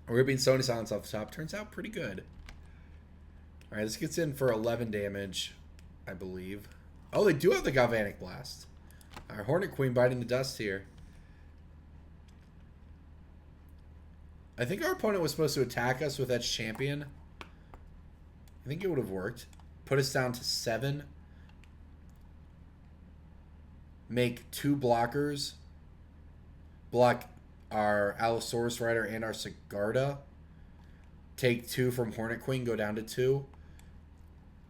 Ripping Stony Silence off the top turns out pretty good. Alright, this gets in for 11 damage, I believe. Oh, they do have the Galvanic Blast. Our Hornet Queen biting the dust here. I think our opponent was supposed to attack us with Edge Champion. I think it would have worked. Put us down to 7. Make 2 blockers. Block our Allosaurus Rider and our Sigarda. Take 2 from Hornet Queen, go down to 2.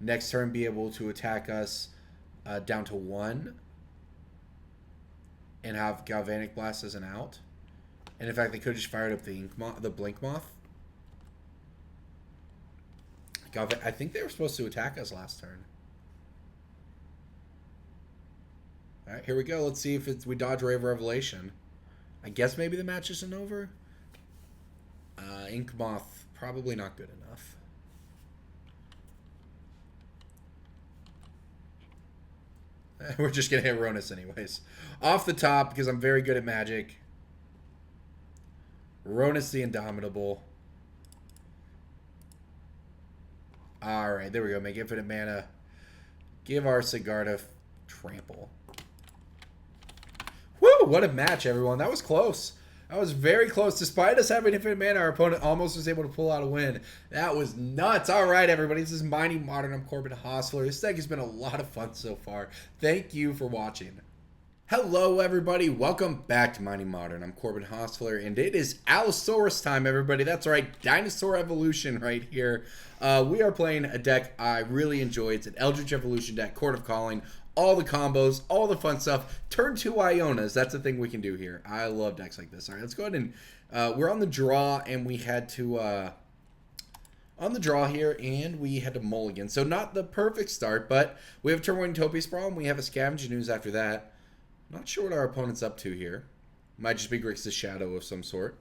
Next turn, be able to attack us down to 1. And have Galvanic Blast as an out. And in fact, they could have just fired up the Blink Moth. I think they were supposed to attack us last turn. All right, here we go. Let's see if we dodge Rave Revelation. I guess maybe the match isn't over. Ink Moth, probably not good enough. We're just going to hit Ronus anyways. Off the top, because I'm very good at Magic. Ronus the Indomitable. Alright, there we go. Make infinite mana. Give our Sigarda trample. Woo! What a match, everyone. That was close. That was very close. Despite us having infinite mana, our opponent almost was able to pull out a win. That was nuts. All right, everybody. This is Mighty Modern. I'm Corbin Hostler. This deck has been a lot of fun so far. Thank you for watching. Hello, everybody. Welcome back to Mighty Modern. I'm Corbin Hostler, and it is Allosaurus time, everybody. That's right. Dinosaur Evolution right here. We are playing a deck I really enjoy. It's an Eldritch Evolution deck, Court of Calling. All the combos, all the fun stuff. Turn 2 Ionas. That's the thing we can do here. I love decks like this. All right, let's go ahead and we're on the draw, and we had to on the draw here, and we had to mulligan. So not the perfect start, but we have turn 1 Utopia Sprawl, and we have a Scavenging Ooze after that. Not sure what our opponent's up to here. Might just be Grixis Shadow of some sort.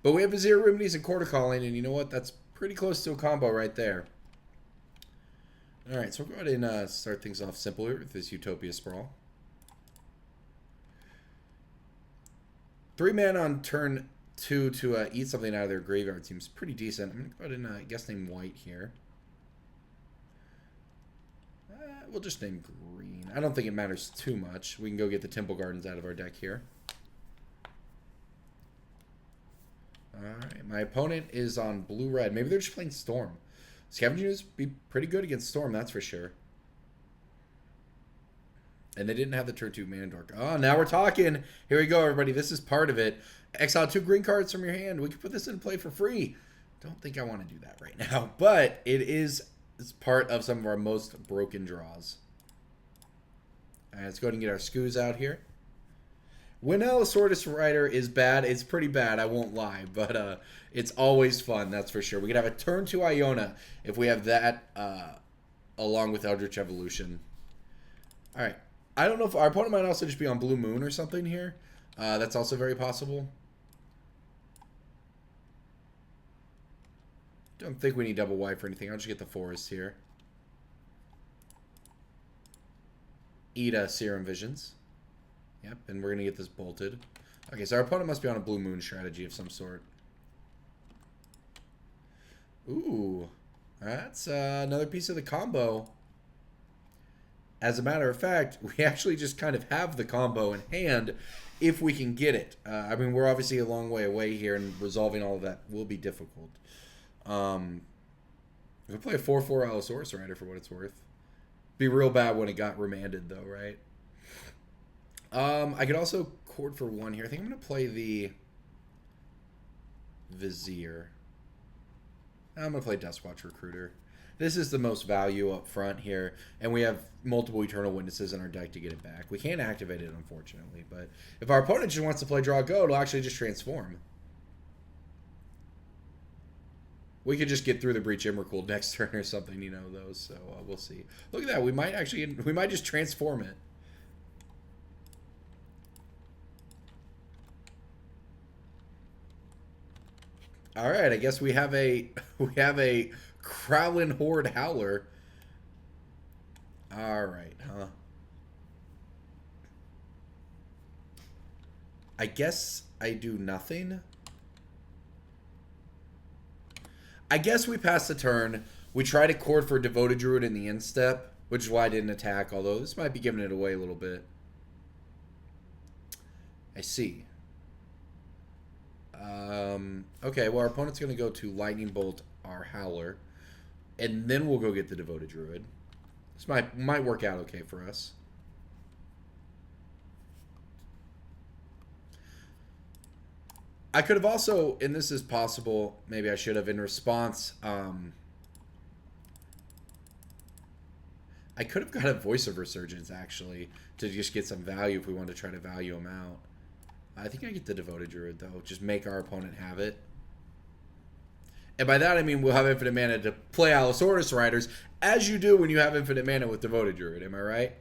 But we have Azir Remedies and Court of Calling, and you know what? That's pretty close to a combo right there. Alright, so we'll go ahead and start things off simpler with this Utopia Sprawl. 3 mana on turn 2 to eat something out of their graveyard seems pretty decent. I'm going to go ahead and guess name white here. We'll just name green. I don't think it matters too much. We can go get the Temple Gardens out of our deck here. Alright, my opponent is on blue-red. Maybe they're just playing Storm. Scavenging Ooze be pretty good against Storm, that's for sure. And they didn't have the turn 2 Mana Dork. Oh, now we're talking. Here we go, everybody. This is part of it. Exile 2 green cards from your hand. We can put this in play for free. Don't think I want to do that right now. But it's part of some of our most broken draws. All right, let's go ahead and get our Skoos out here. When Allosaurus Rider is bad, it's pretty bad, I won't lie, but it's always fun, that's for sure. We can have a turn 2 Iona if we have that along with Eldritch Evolution. Alright, I don't know if our opponent might also just be on Blue Moon or something here. That's also very possible. Don't think we need double white for anything. I'll just get the forest here. Eat Serum Visions. Yep, and we're going to get this bolted. Okay, so our opponent must be on a Blue Moon strategy of some sort. Ooh, that's another piece of the combo. As a matter of fact, we actually just kind of have the combo in hand if we can get it. I mean, we're obviously a long way away here, and resolving all of that will be difficult. We'll play a 4/4 Allosaurus Rider for what it's worth. Be real bad when it got remanded, though, right? I could also chord for 1 here. I think I'm going to play the Vizier. I'm going to play Duskwatch Recruiter. This is the most value up front here, and we have multiple Eternal Witnesses in our deck to get it back. We can't activate it, unfortunately, but if our opponent just wants to play Draw Go, it'll actually just transform. We could just get through the Breach Emrakul next turn or something, you know, though, so we'll see. Look at that. We might just transform it. All right, I guess we have a Crowlin Horde Howler. All right, huh? I guess I do nothing. I guess we pass the turn. We try to chord for Devoted Druid in the end step, which is why I didn't attack, although this might be giving it away a little bit. I see. Okay, well, our opponent's going to go to Lightning Bolt our Howler, and then we'll go get the Devoted Druid. This might work out okay for us. I could have also, and this is possible, maybe I should have, in response, I could have got a Voice of Resurgence, actually, to just get some value if we wanted to try to value him out. I think I get the Devoted Druid, though. Just make our opponent have it. And by that, I mean we'll have infinite mana to play Allosaurus Riders, as you do when you have infinite mana with Devoted Druid. Am I right?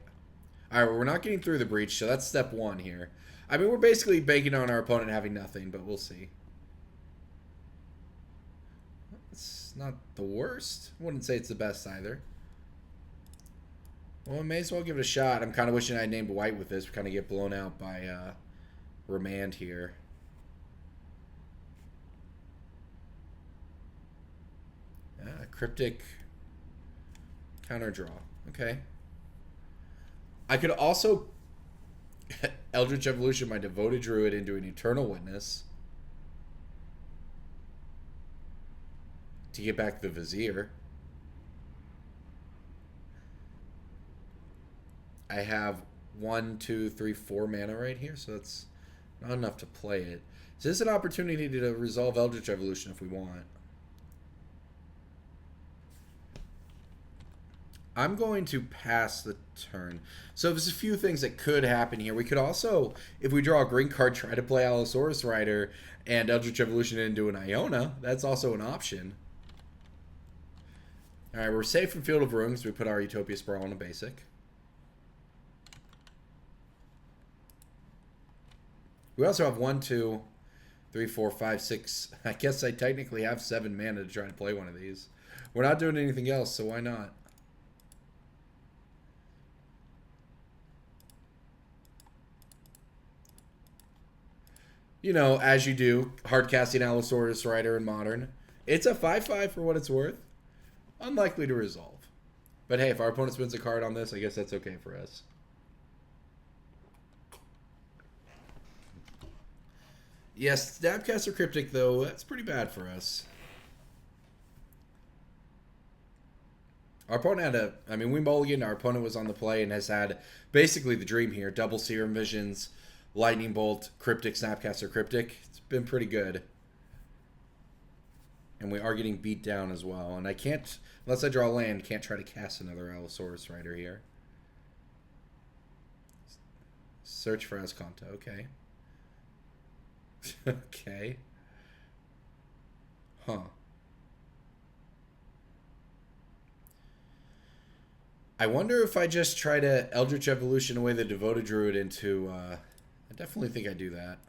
All right, well, we're not getting through the breach, so that's step one here. I mean, we're basically banking on our opponent having nothing, but we'll see. It's not the worst. Wouldn't say it's the best either. Well, I may as well give it a shot. I'm kind of wishing I named white with this. We kind of get blown out by Remand here. Cryptic counter draw. Okay. I could also Eldritch Evolution my Devoted Druid into an Eternal Witness to get back the Vizier. I have 1, 2, 3, 4 mana right here, so that's not enough to play it. So this is an opportunity to resolve Eldritch Evolution if we want. I'm going to pass the turn. So there's a few things that could happen here. We could also, if we draw a green card, try to play Allosaurus Rider and Eldritch Evolution into an Iona. That's also an option. Alright, we're safe from Field of Ruins. We put our Utopia Sprawl on a basic. We also have 1, 2, 3, 4, 5, 6. I guess I technically have 7 mana to try to play one of these. We're not doing anything else, so why not? You know, as you do, hard casting Allosaurus Rider in Modern. It's a 5/5 for what it's worth. Unlikely to resolve. But hey, if our opponent spins a card on this, I guess that's okay for us. Yes, Snapcaster Cryptic, though, that's pretty bad for us. Our opponent had I mean, we mulliganed, our opponent was on the play and has had basically the dream here. Double Serum Visions, Lightning Bolt, Cryptic, Snapcaster Cryptic. It's been pretty good. And we are getting beat down as well. And I can't, unless I draw land, can't try to cast another Allosaurus Rider here. Search for Esconta, okay. Okay. Huh. I wonder if I just try to Eldritch Evolution away the Devoted Druid into... I definitely think I do that.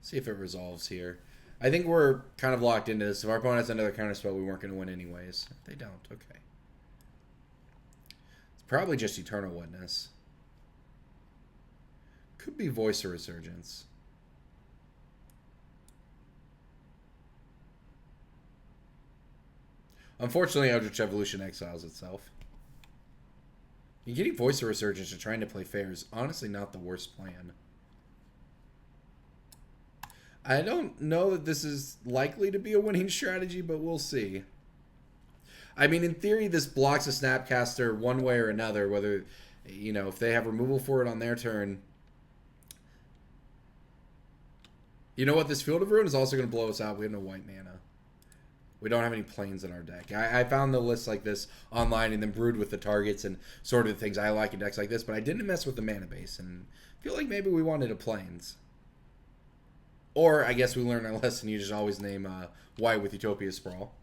See if it resolves here. I think we're kind of locked into this. If our opponent has another counterspell, we weren't going to win anyways. If they don't, okay. It's probably just Eternal Witness. Could be Voice of Resurgence. Unfortunately, Eldritch Evolution exiles itself. Getting Voice of Resurgence and trying to play fair is honestly not the worst plan. I don't know that this is likely to be a winning strategy, but we'll see. I mean, in theory, this blocks a Snapcaster one way or another, whether, you know, if they have removal for it on their turn. You know what? This Field of Ruin is also going to blow us out. We have no white mana. We don't have any planes in our deck. I found the list like this online and then brewed with the targets and sort of the things I like in decks like this, but I didn't mess with the mana base, and I feel like maybe we wanted a planes. Or I guess we learned our lesson. You just always name white with Utopia Sprawl.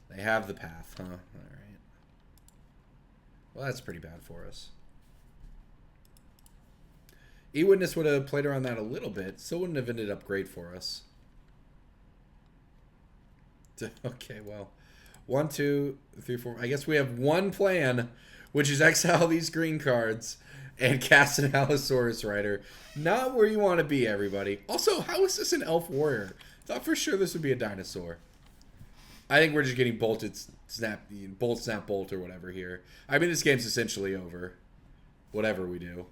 They have the path, huh? All right. Well, that's pretty bad for us. E-Witness would have played around that a little bit. Still wouldn't have ended up great for us. Okay, well. 1, 2, 3, 4. I guess we have one plan, which is exile these green cards and cast an Allosaurus Rider. Not where you want to be, everybody. Also, how is this an Elf Warrior? Thought for sure this would be a dinosaur. I think we're just getting bolted, bolt, snap, bolt, or whatever here. I mean, this game's essentially over. Whatever we do.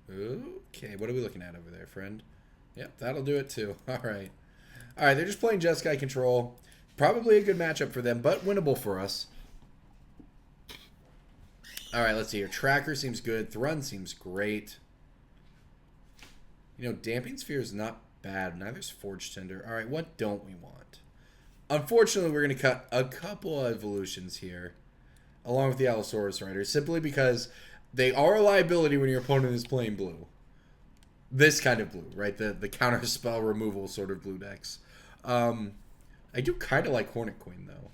Okay, what are we looking at over there, friend? Yep, that'll do it too. All right. All right, they're just playing Jeskai control. Probably a good matchup for them, but winnable for us. All right, let's see here. Tracker seems good. Thrun seems great. You know, Damping Sphere is not bad. Neither's Forge Tender. All right, what don't we want? Unfortunately, we're going to cut a couple of evolutions here, along with the Allosaurus Rider, simply because they are a liability when your opponent is playing blue. This kind of blue, right? The counter spell removal sort of blue decks. I do kind of like Hornet Queen, though.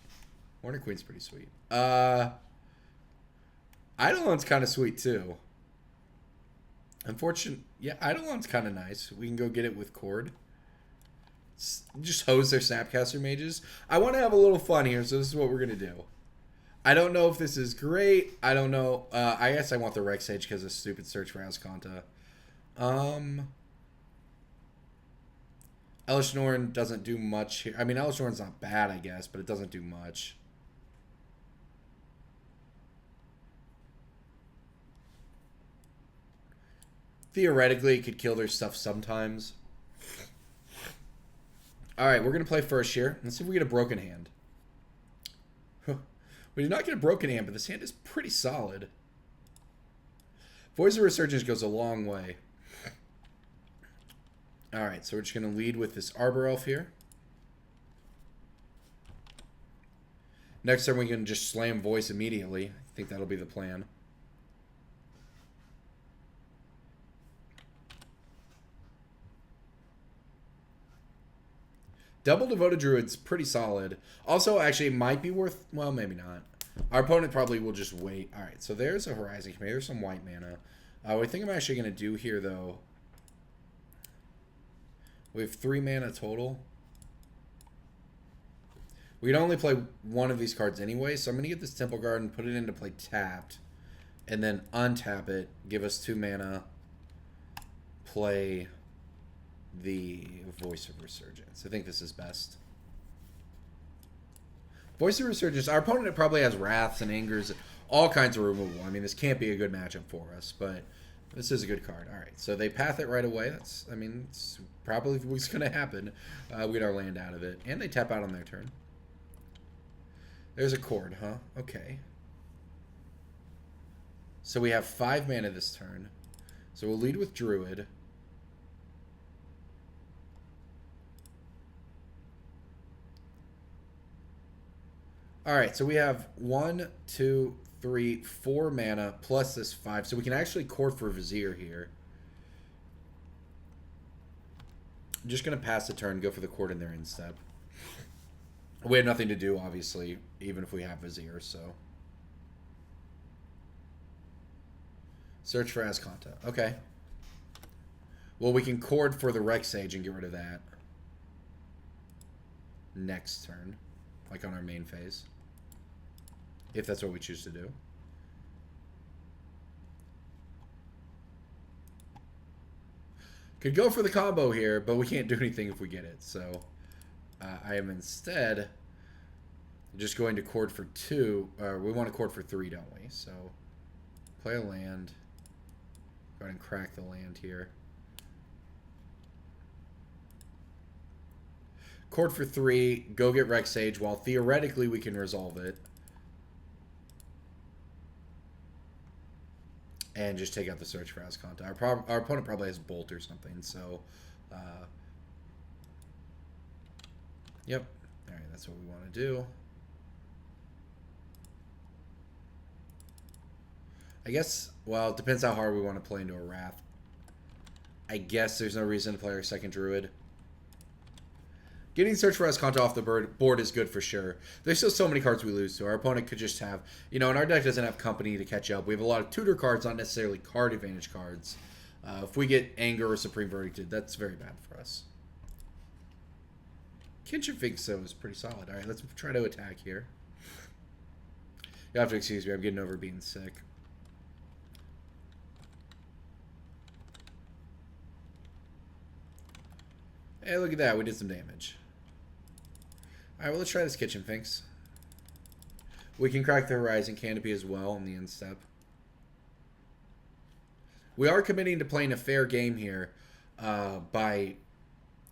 Hornet Queen's pretty sweet. Eidolon's kind of sweet, too. Unfortunately, yeah, Eidolon's kind of nice. We can go get it with Cord. Just hose their Snapcaster mages. I want to have a little fun here, so this is what we're going to do. I don't know if this is great. I don't know. I guess I want the Rex Sage because of stupid search for Ascanta. Elish Norn doesn't do much here. I mean, Elish Norn's not bad, I guess, but it doesn't do much. Theoretically, it could kill their stuff sometimes. Alright, we're going to play first here. Let's see if we get a broken hand. We did not get a broken hand, but this hand is pretty solid. Voice of Resurgence goes a long way. Alright, so we're just going to lead with this Arbor Elf here. Next turn we can just slam Voice immediately. I think that'll be the plan. Double Devoted Druid's pretty solid. Also, actually, it might be worth... Well, maybe not. Our opponent probably will just wait. Alright, so there's a Horizon Commander. There's some white mana. What I think I'm actually going to do here, though... We have 3 mana total. We can only play one of these cards anyway, so I'm going to get this Temple Garden, put it into play tapped, and then untap it, give us 2 mana, play... the Voice of Resurgence. I think this is best. Voice of Resurgence. Our opponent probably has Wraths and Angers, all kinds of removal. I mean, this can't be a good matchup for us, but this is a good card. All right, so they path it right away. That's, I mean, it's probably what's going to happen. We get our land out of it, and they tap out on their turn. There's a Cord, huh? Okay. So we have 5 mana this turn. So we'll lead with Druid. Alright, so we have 1, 2, 3, 4 mana plus this 5. So we can actually Court for Vizier here. I'm just going to pass the turn, go for the Court in their instep. We have nothing to do, obviously, even if we have Vizier, so. Search for Ascanta. Okay. Well, we can Court for the Rex Sage and get rid of that. Next turn. Like on our main phase. If that's what we choose to do. Could go for the combo here, but we can't do anything if we get it. So I am instead just going to Court for 2. We want to Court for 3, don't we? So play a land. Go ahead and crack the land here. Court for 3, go get Rex Sage, while theoretically we can resolve it. And just take out the Search for Ascanta. Our opponent probably has Bolt or something, so... yep. Alright, that's what we want to do. I guess, well, it depends how hard we want to play into a Wrath. I guess there's no reason to play our second Druid. Getting Search for Ascanta off the board is good for sure. There's still so many cards we lose to. Our opponent could just have, you know, and our deck doesn't have company to catch up. We have a lot of tutor cards, not necessarily card advantage cards. If we get Anger or Supreme Verdicted, that's very bad for us. Kinship Vixo is pretty solid. Alright, let's try to attack here. You have to excuse me, I'm getting over being sick. Hey, look at that, we did some damage. Alright, well, let's try this Kitchen Finks. We can crack the Horizon Canopy as well in the end step. We are committing to playing a fair game here by...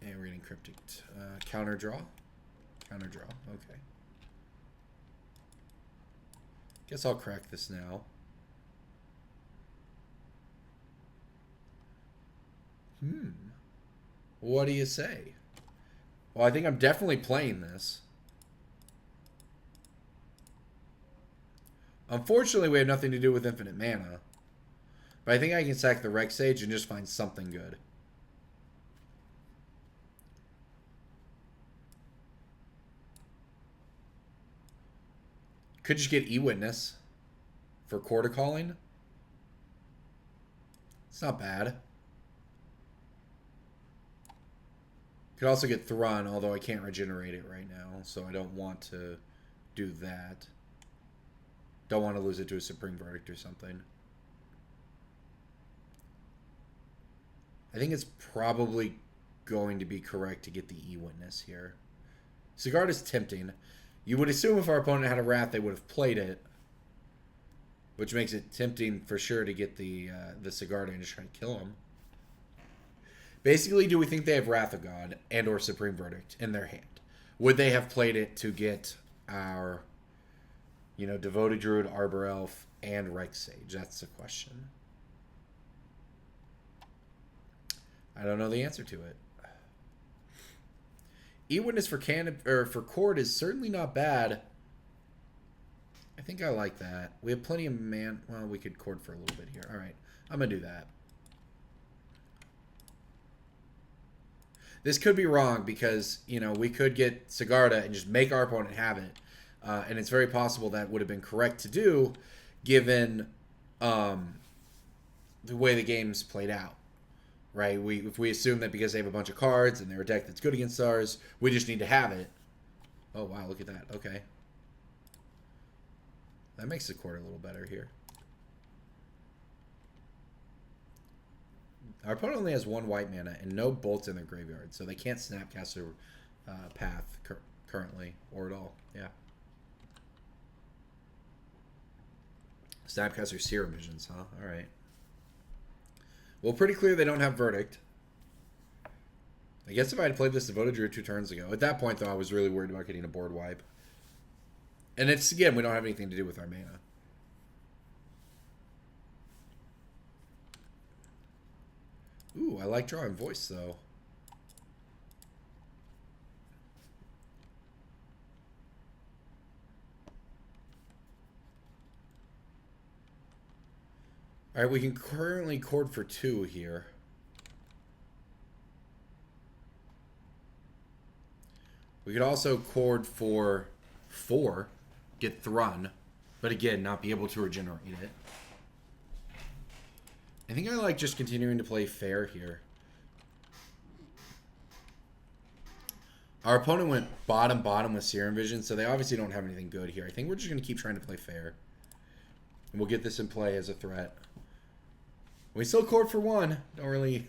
And we're getting Cryptic. Counter draw? Counter draw, okay. Guess I'll crack this now. What do you say? Well, I think I'm definitely playing this. Unfortunately, we have nothing to do with infinite mana. But I think I can sack the Rex Sage and just find something good. Could just get E-Witness for quarter calling. It's not bad. Could also get Thrun, although I can't regenerate it right now, so I don't want to do that. Don't want to lose it to a Supreme Verdict or something. I think it's probably going to be correct to get the E-Witness here. Sigard is tempting. You would assume if our opponent had a Wrath, they would have played it, which makes it tempting for sure to get the Sigard and just try to kill him. Basically, do we think they have Wrath of God and or Supreme Verdict in their hand? Would they have played it to get our, Devoted Druid, Arbor Elf, and Rex Sage? That's the question. I don't know the answer to it. E-Witness for Cord is certainly not bad. I think I like that. We have plenty of man. Well, we could Cord for a little bit here. All right, I'm gonna do that. This could be wrong because we could get Sigarda and just make our opponent have it, and it's very possible that would have been correct to do, given the way the game's played out. Right, if we assume that because they have a bunch of cards and they're a deck that's good against ours, we just need to have it. Oh wow, look at that. Okay, that makes the Cord a little better here. Our opponent only has 1 white mana and no bolts in their graveyard, so they can't Snapcaster Path currently or at all. Yeah, Snapcaster Serum Visions, huh? All right. Well, pretty clear they don't have Verdict. I guess if I had played this Devoted Druid 2 turns ago. At that point, though, I was really worried about getting a board wipe. And it's, again, we don't have anything to do with our mana. Ooh, I like drawing Voice, though. All right, we can currently Cord for 2 here. We could also Cord for 4, get Thrun, but again, not be able to regenerate it. I think I like just continuing to play fair here. Our opponent went bottom with Serum Vision, so they obviously don't have anything good here. I think we're just going to keep trying to play fair. And we'll get this in play as a threat. We still Cord for 1. Don't really...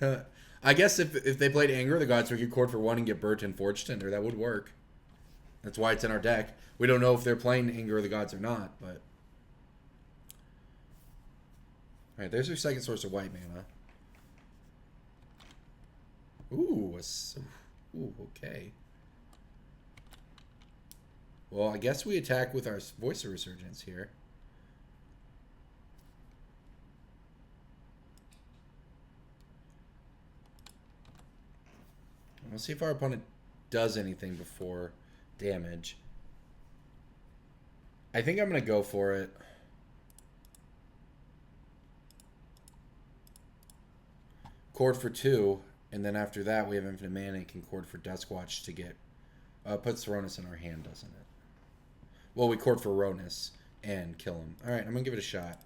I guess if they played Anger of the Gods, we could Cord for 1 and get Burnt and Forge Tender. That would work. That's why it's in our deck. We don't know if they're playing Anger of the Gods or not, but... Alright, there's our second source of white mana. Ooh, okay. Well, I guess we attack with our Voice of Resurgence here. We'll see if our opponent does anything before damage. I think I'm going to go for it. Cord for 2, and then after that we have infinite mana and can Cord for Duskwatch to get... puts Ronus in our hand, doesn't it? Well, we Cord for Ronus and kill him. Alright, I'm going to give it a shot.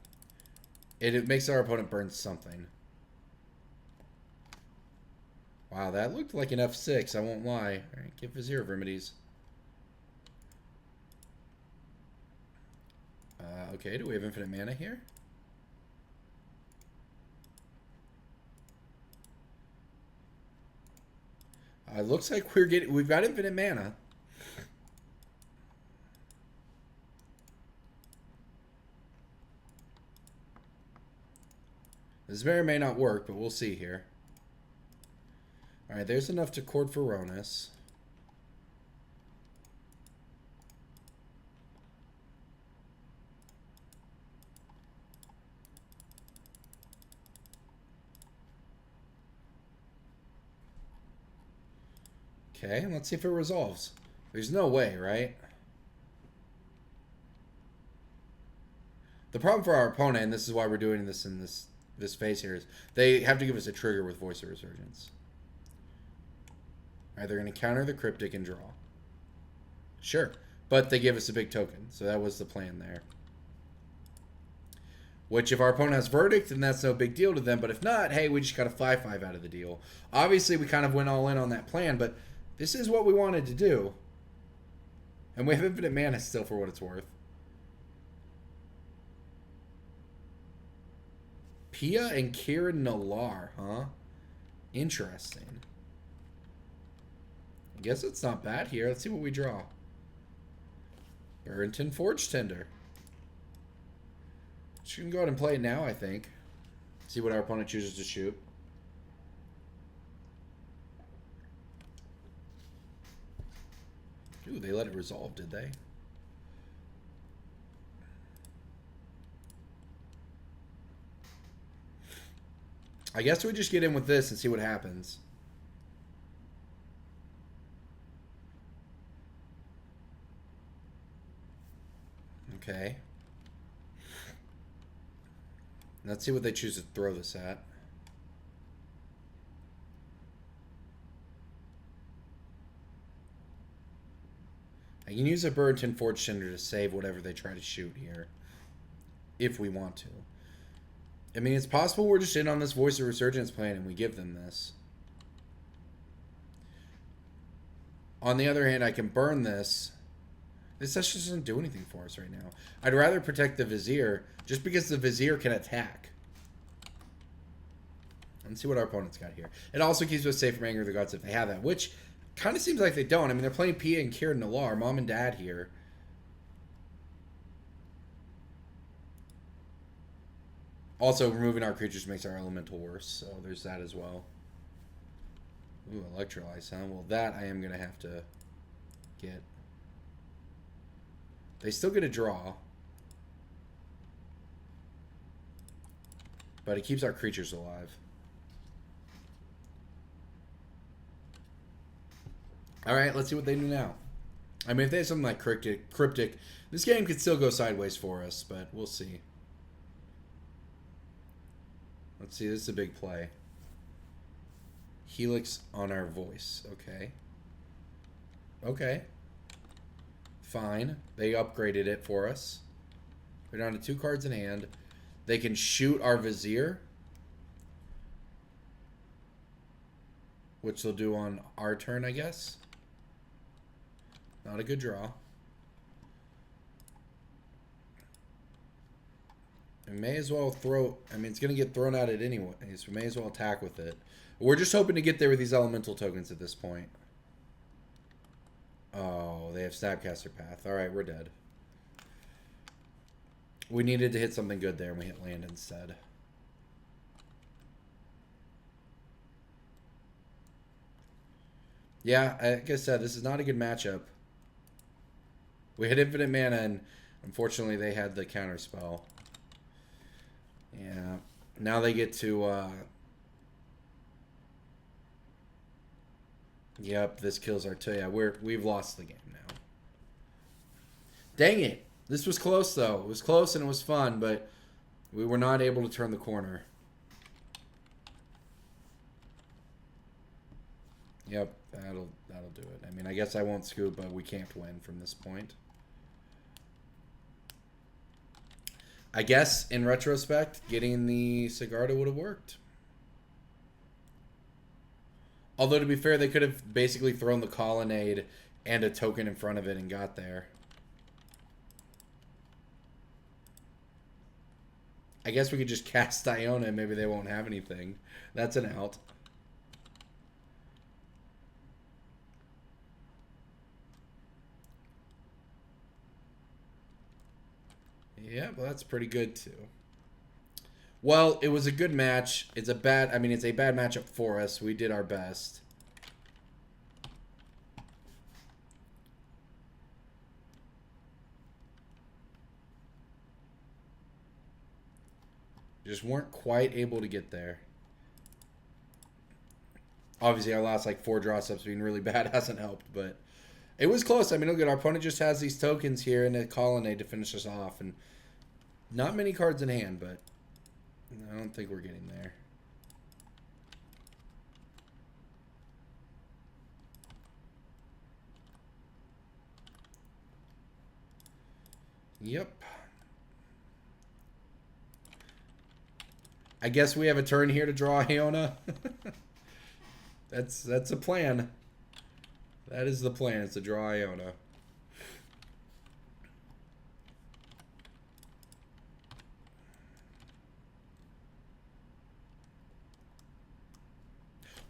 It makes our opponent burn something. Wow, that looked like an F6, I won't lie. Alright, give Vizier of Remedies. Okay, do we have infinite mana here? It looks like we've got infinite mana. This may or may not work, but we'll see here. Alright, there's enough to Cord for Ronus. Okay, let's see if it resolves. There's no way, right? The problem for our opponent, and this is why we're doing this in this phase here, is they have to give us a trigger with Voice of Resurgence. Alright, they're going to counter the Cryptic and draw. Sure. But they give us a big token, so that was the plan there. Which, if our opponent has Verdict, then that's no big deal to them. But if not, hey, we just got a 5/5 out of the deal. Obviously, we kind of went all in on that plan, but this is what we wanted to do. And we have infinite mana still, for what it's worth. Pia and Kieran Nalaar, huh? Interesting. I guess it's not bad here. Let's see what we draw. Burrington Forge Tender. Just gonna go ahead and play it now, I think. See what our opponent chooses to shoot. Ooh, they let it resolve, did they? I guess we just get in with this and see what happens. Okay. Let's see what they choose to throw this at. I can use a Burrington Forge Tender to save whatever they try to shoot here. If we want to. I mean, it's possible we're just in on this Voice of Resurgence plan and we give them this. On the other hand, I can burn this. This just doesn't do anything for us right now. I'd rather protect the Vizier, just because the Vizier can attack. Let's see what our opponent's got here. It also keeps us safe from Anger of the Gods if they have that, which kind of seems like they don't. I mean, they're playing Pia and Kieran Nalaar, mom and dad here. Also, removing our creatures makes our elemental worse, so there's that as well. Ooh, Electrolyze, huh? Well, that I am going to have to get. They still get a draw. But it keeps our creatures alive. Alright, let's see what they do now. I mean, if they have something like Cryptic, this game could still go sideways for us, but we'll see. Let's see, this is a big play. Helix on our Voice. Okay. Okay. Fine. They upgraded it for us. We're down to 2 cards in hand. They can shoot our Vizier, which they'll do on our turn, I guess. Not a good draw. We may as well throw... I mean, it's going to get thrown at it anyway, so we may as well attack with it. We're just hoping to get there with these elemental tokens at this point. Oh, they have Snapcaster Path. Alright, we're dead. We needed to hit something good there, and we hit land instead. Yeah, like I said, this is not a good matchup. We had infinite mana, and unfortunately they had the counter spell. Yeah. Now they get to... Yep, this kills our... Yeah, we've lost the game now. Dang it! This was close, though. It was close and it was fun, but we were not able to turn the corner. Yep, that'll do it. I mean, I guess I won't scoop, but we can't win from this point. I guess, in retrospect, getting the Sigarda would have worked. Although, to be fair, they could have basically thrown the Colonnade and a token in front of it and got there. I guess we could just cast Iona and maybe they won't have anything. That's an out. Yeah, well, that's pretty good too. Well, it was a good match. It's a bad matchup for us. We did our best. Just weren't quite able to get there. Obviously, our last like 4 draw steps being really bad hasn't helped, but it was close. I mean, look at our opponent just has these tokens here and a Colonnade to finish us off, and not many cards in hand, but I don't think we're getting there. Yep. I guess we have a turn here to draw Iona. That's a plan. That is the plan, is to draw Iona.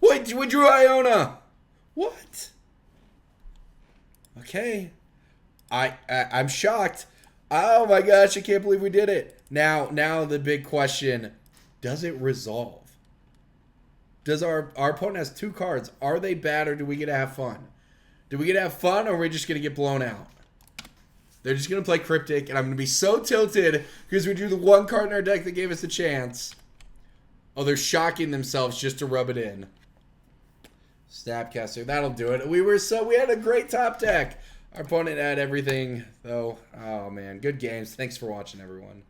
What? We drew Iona! What? Okay. I'm shocked. Oh my gosh, I can't believe we did it. Now the big question, does it resolve? Does our opponent has 2 cards. Are they bad, or do we get to have fun? Do we get to have fun, or are we just going to get blown out? They're just going to play Cryptic, and I'm going to be so tilted because we drew the 1 card in our deck that gave us a chance. Oh, they're shocking themselves just to rub it in. Snapcaster, that'll do it. We had a great top deck. Our opponent had everything, though. Oh, man. Good games. Thanks for watching, everyone.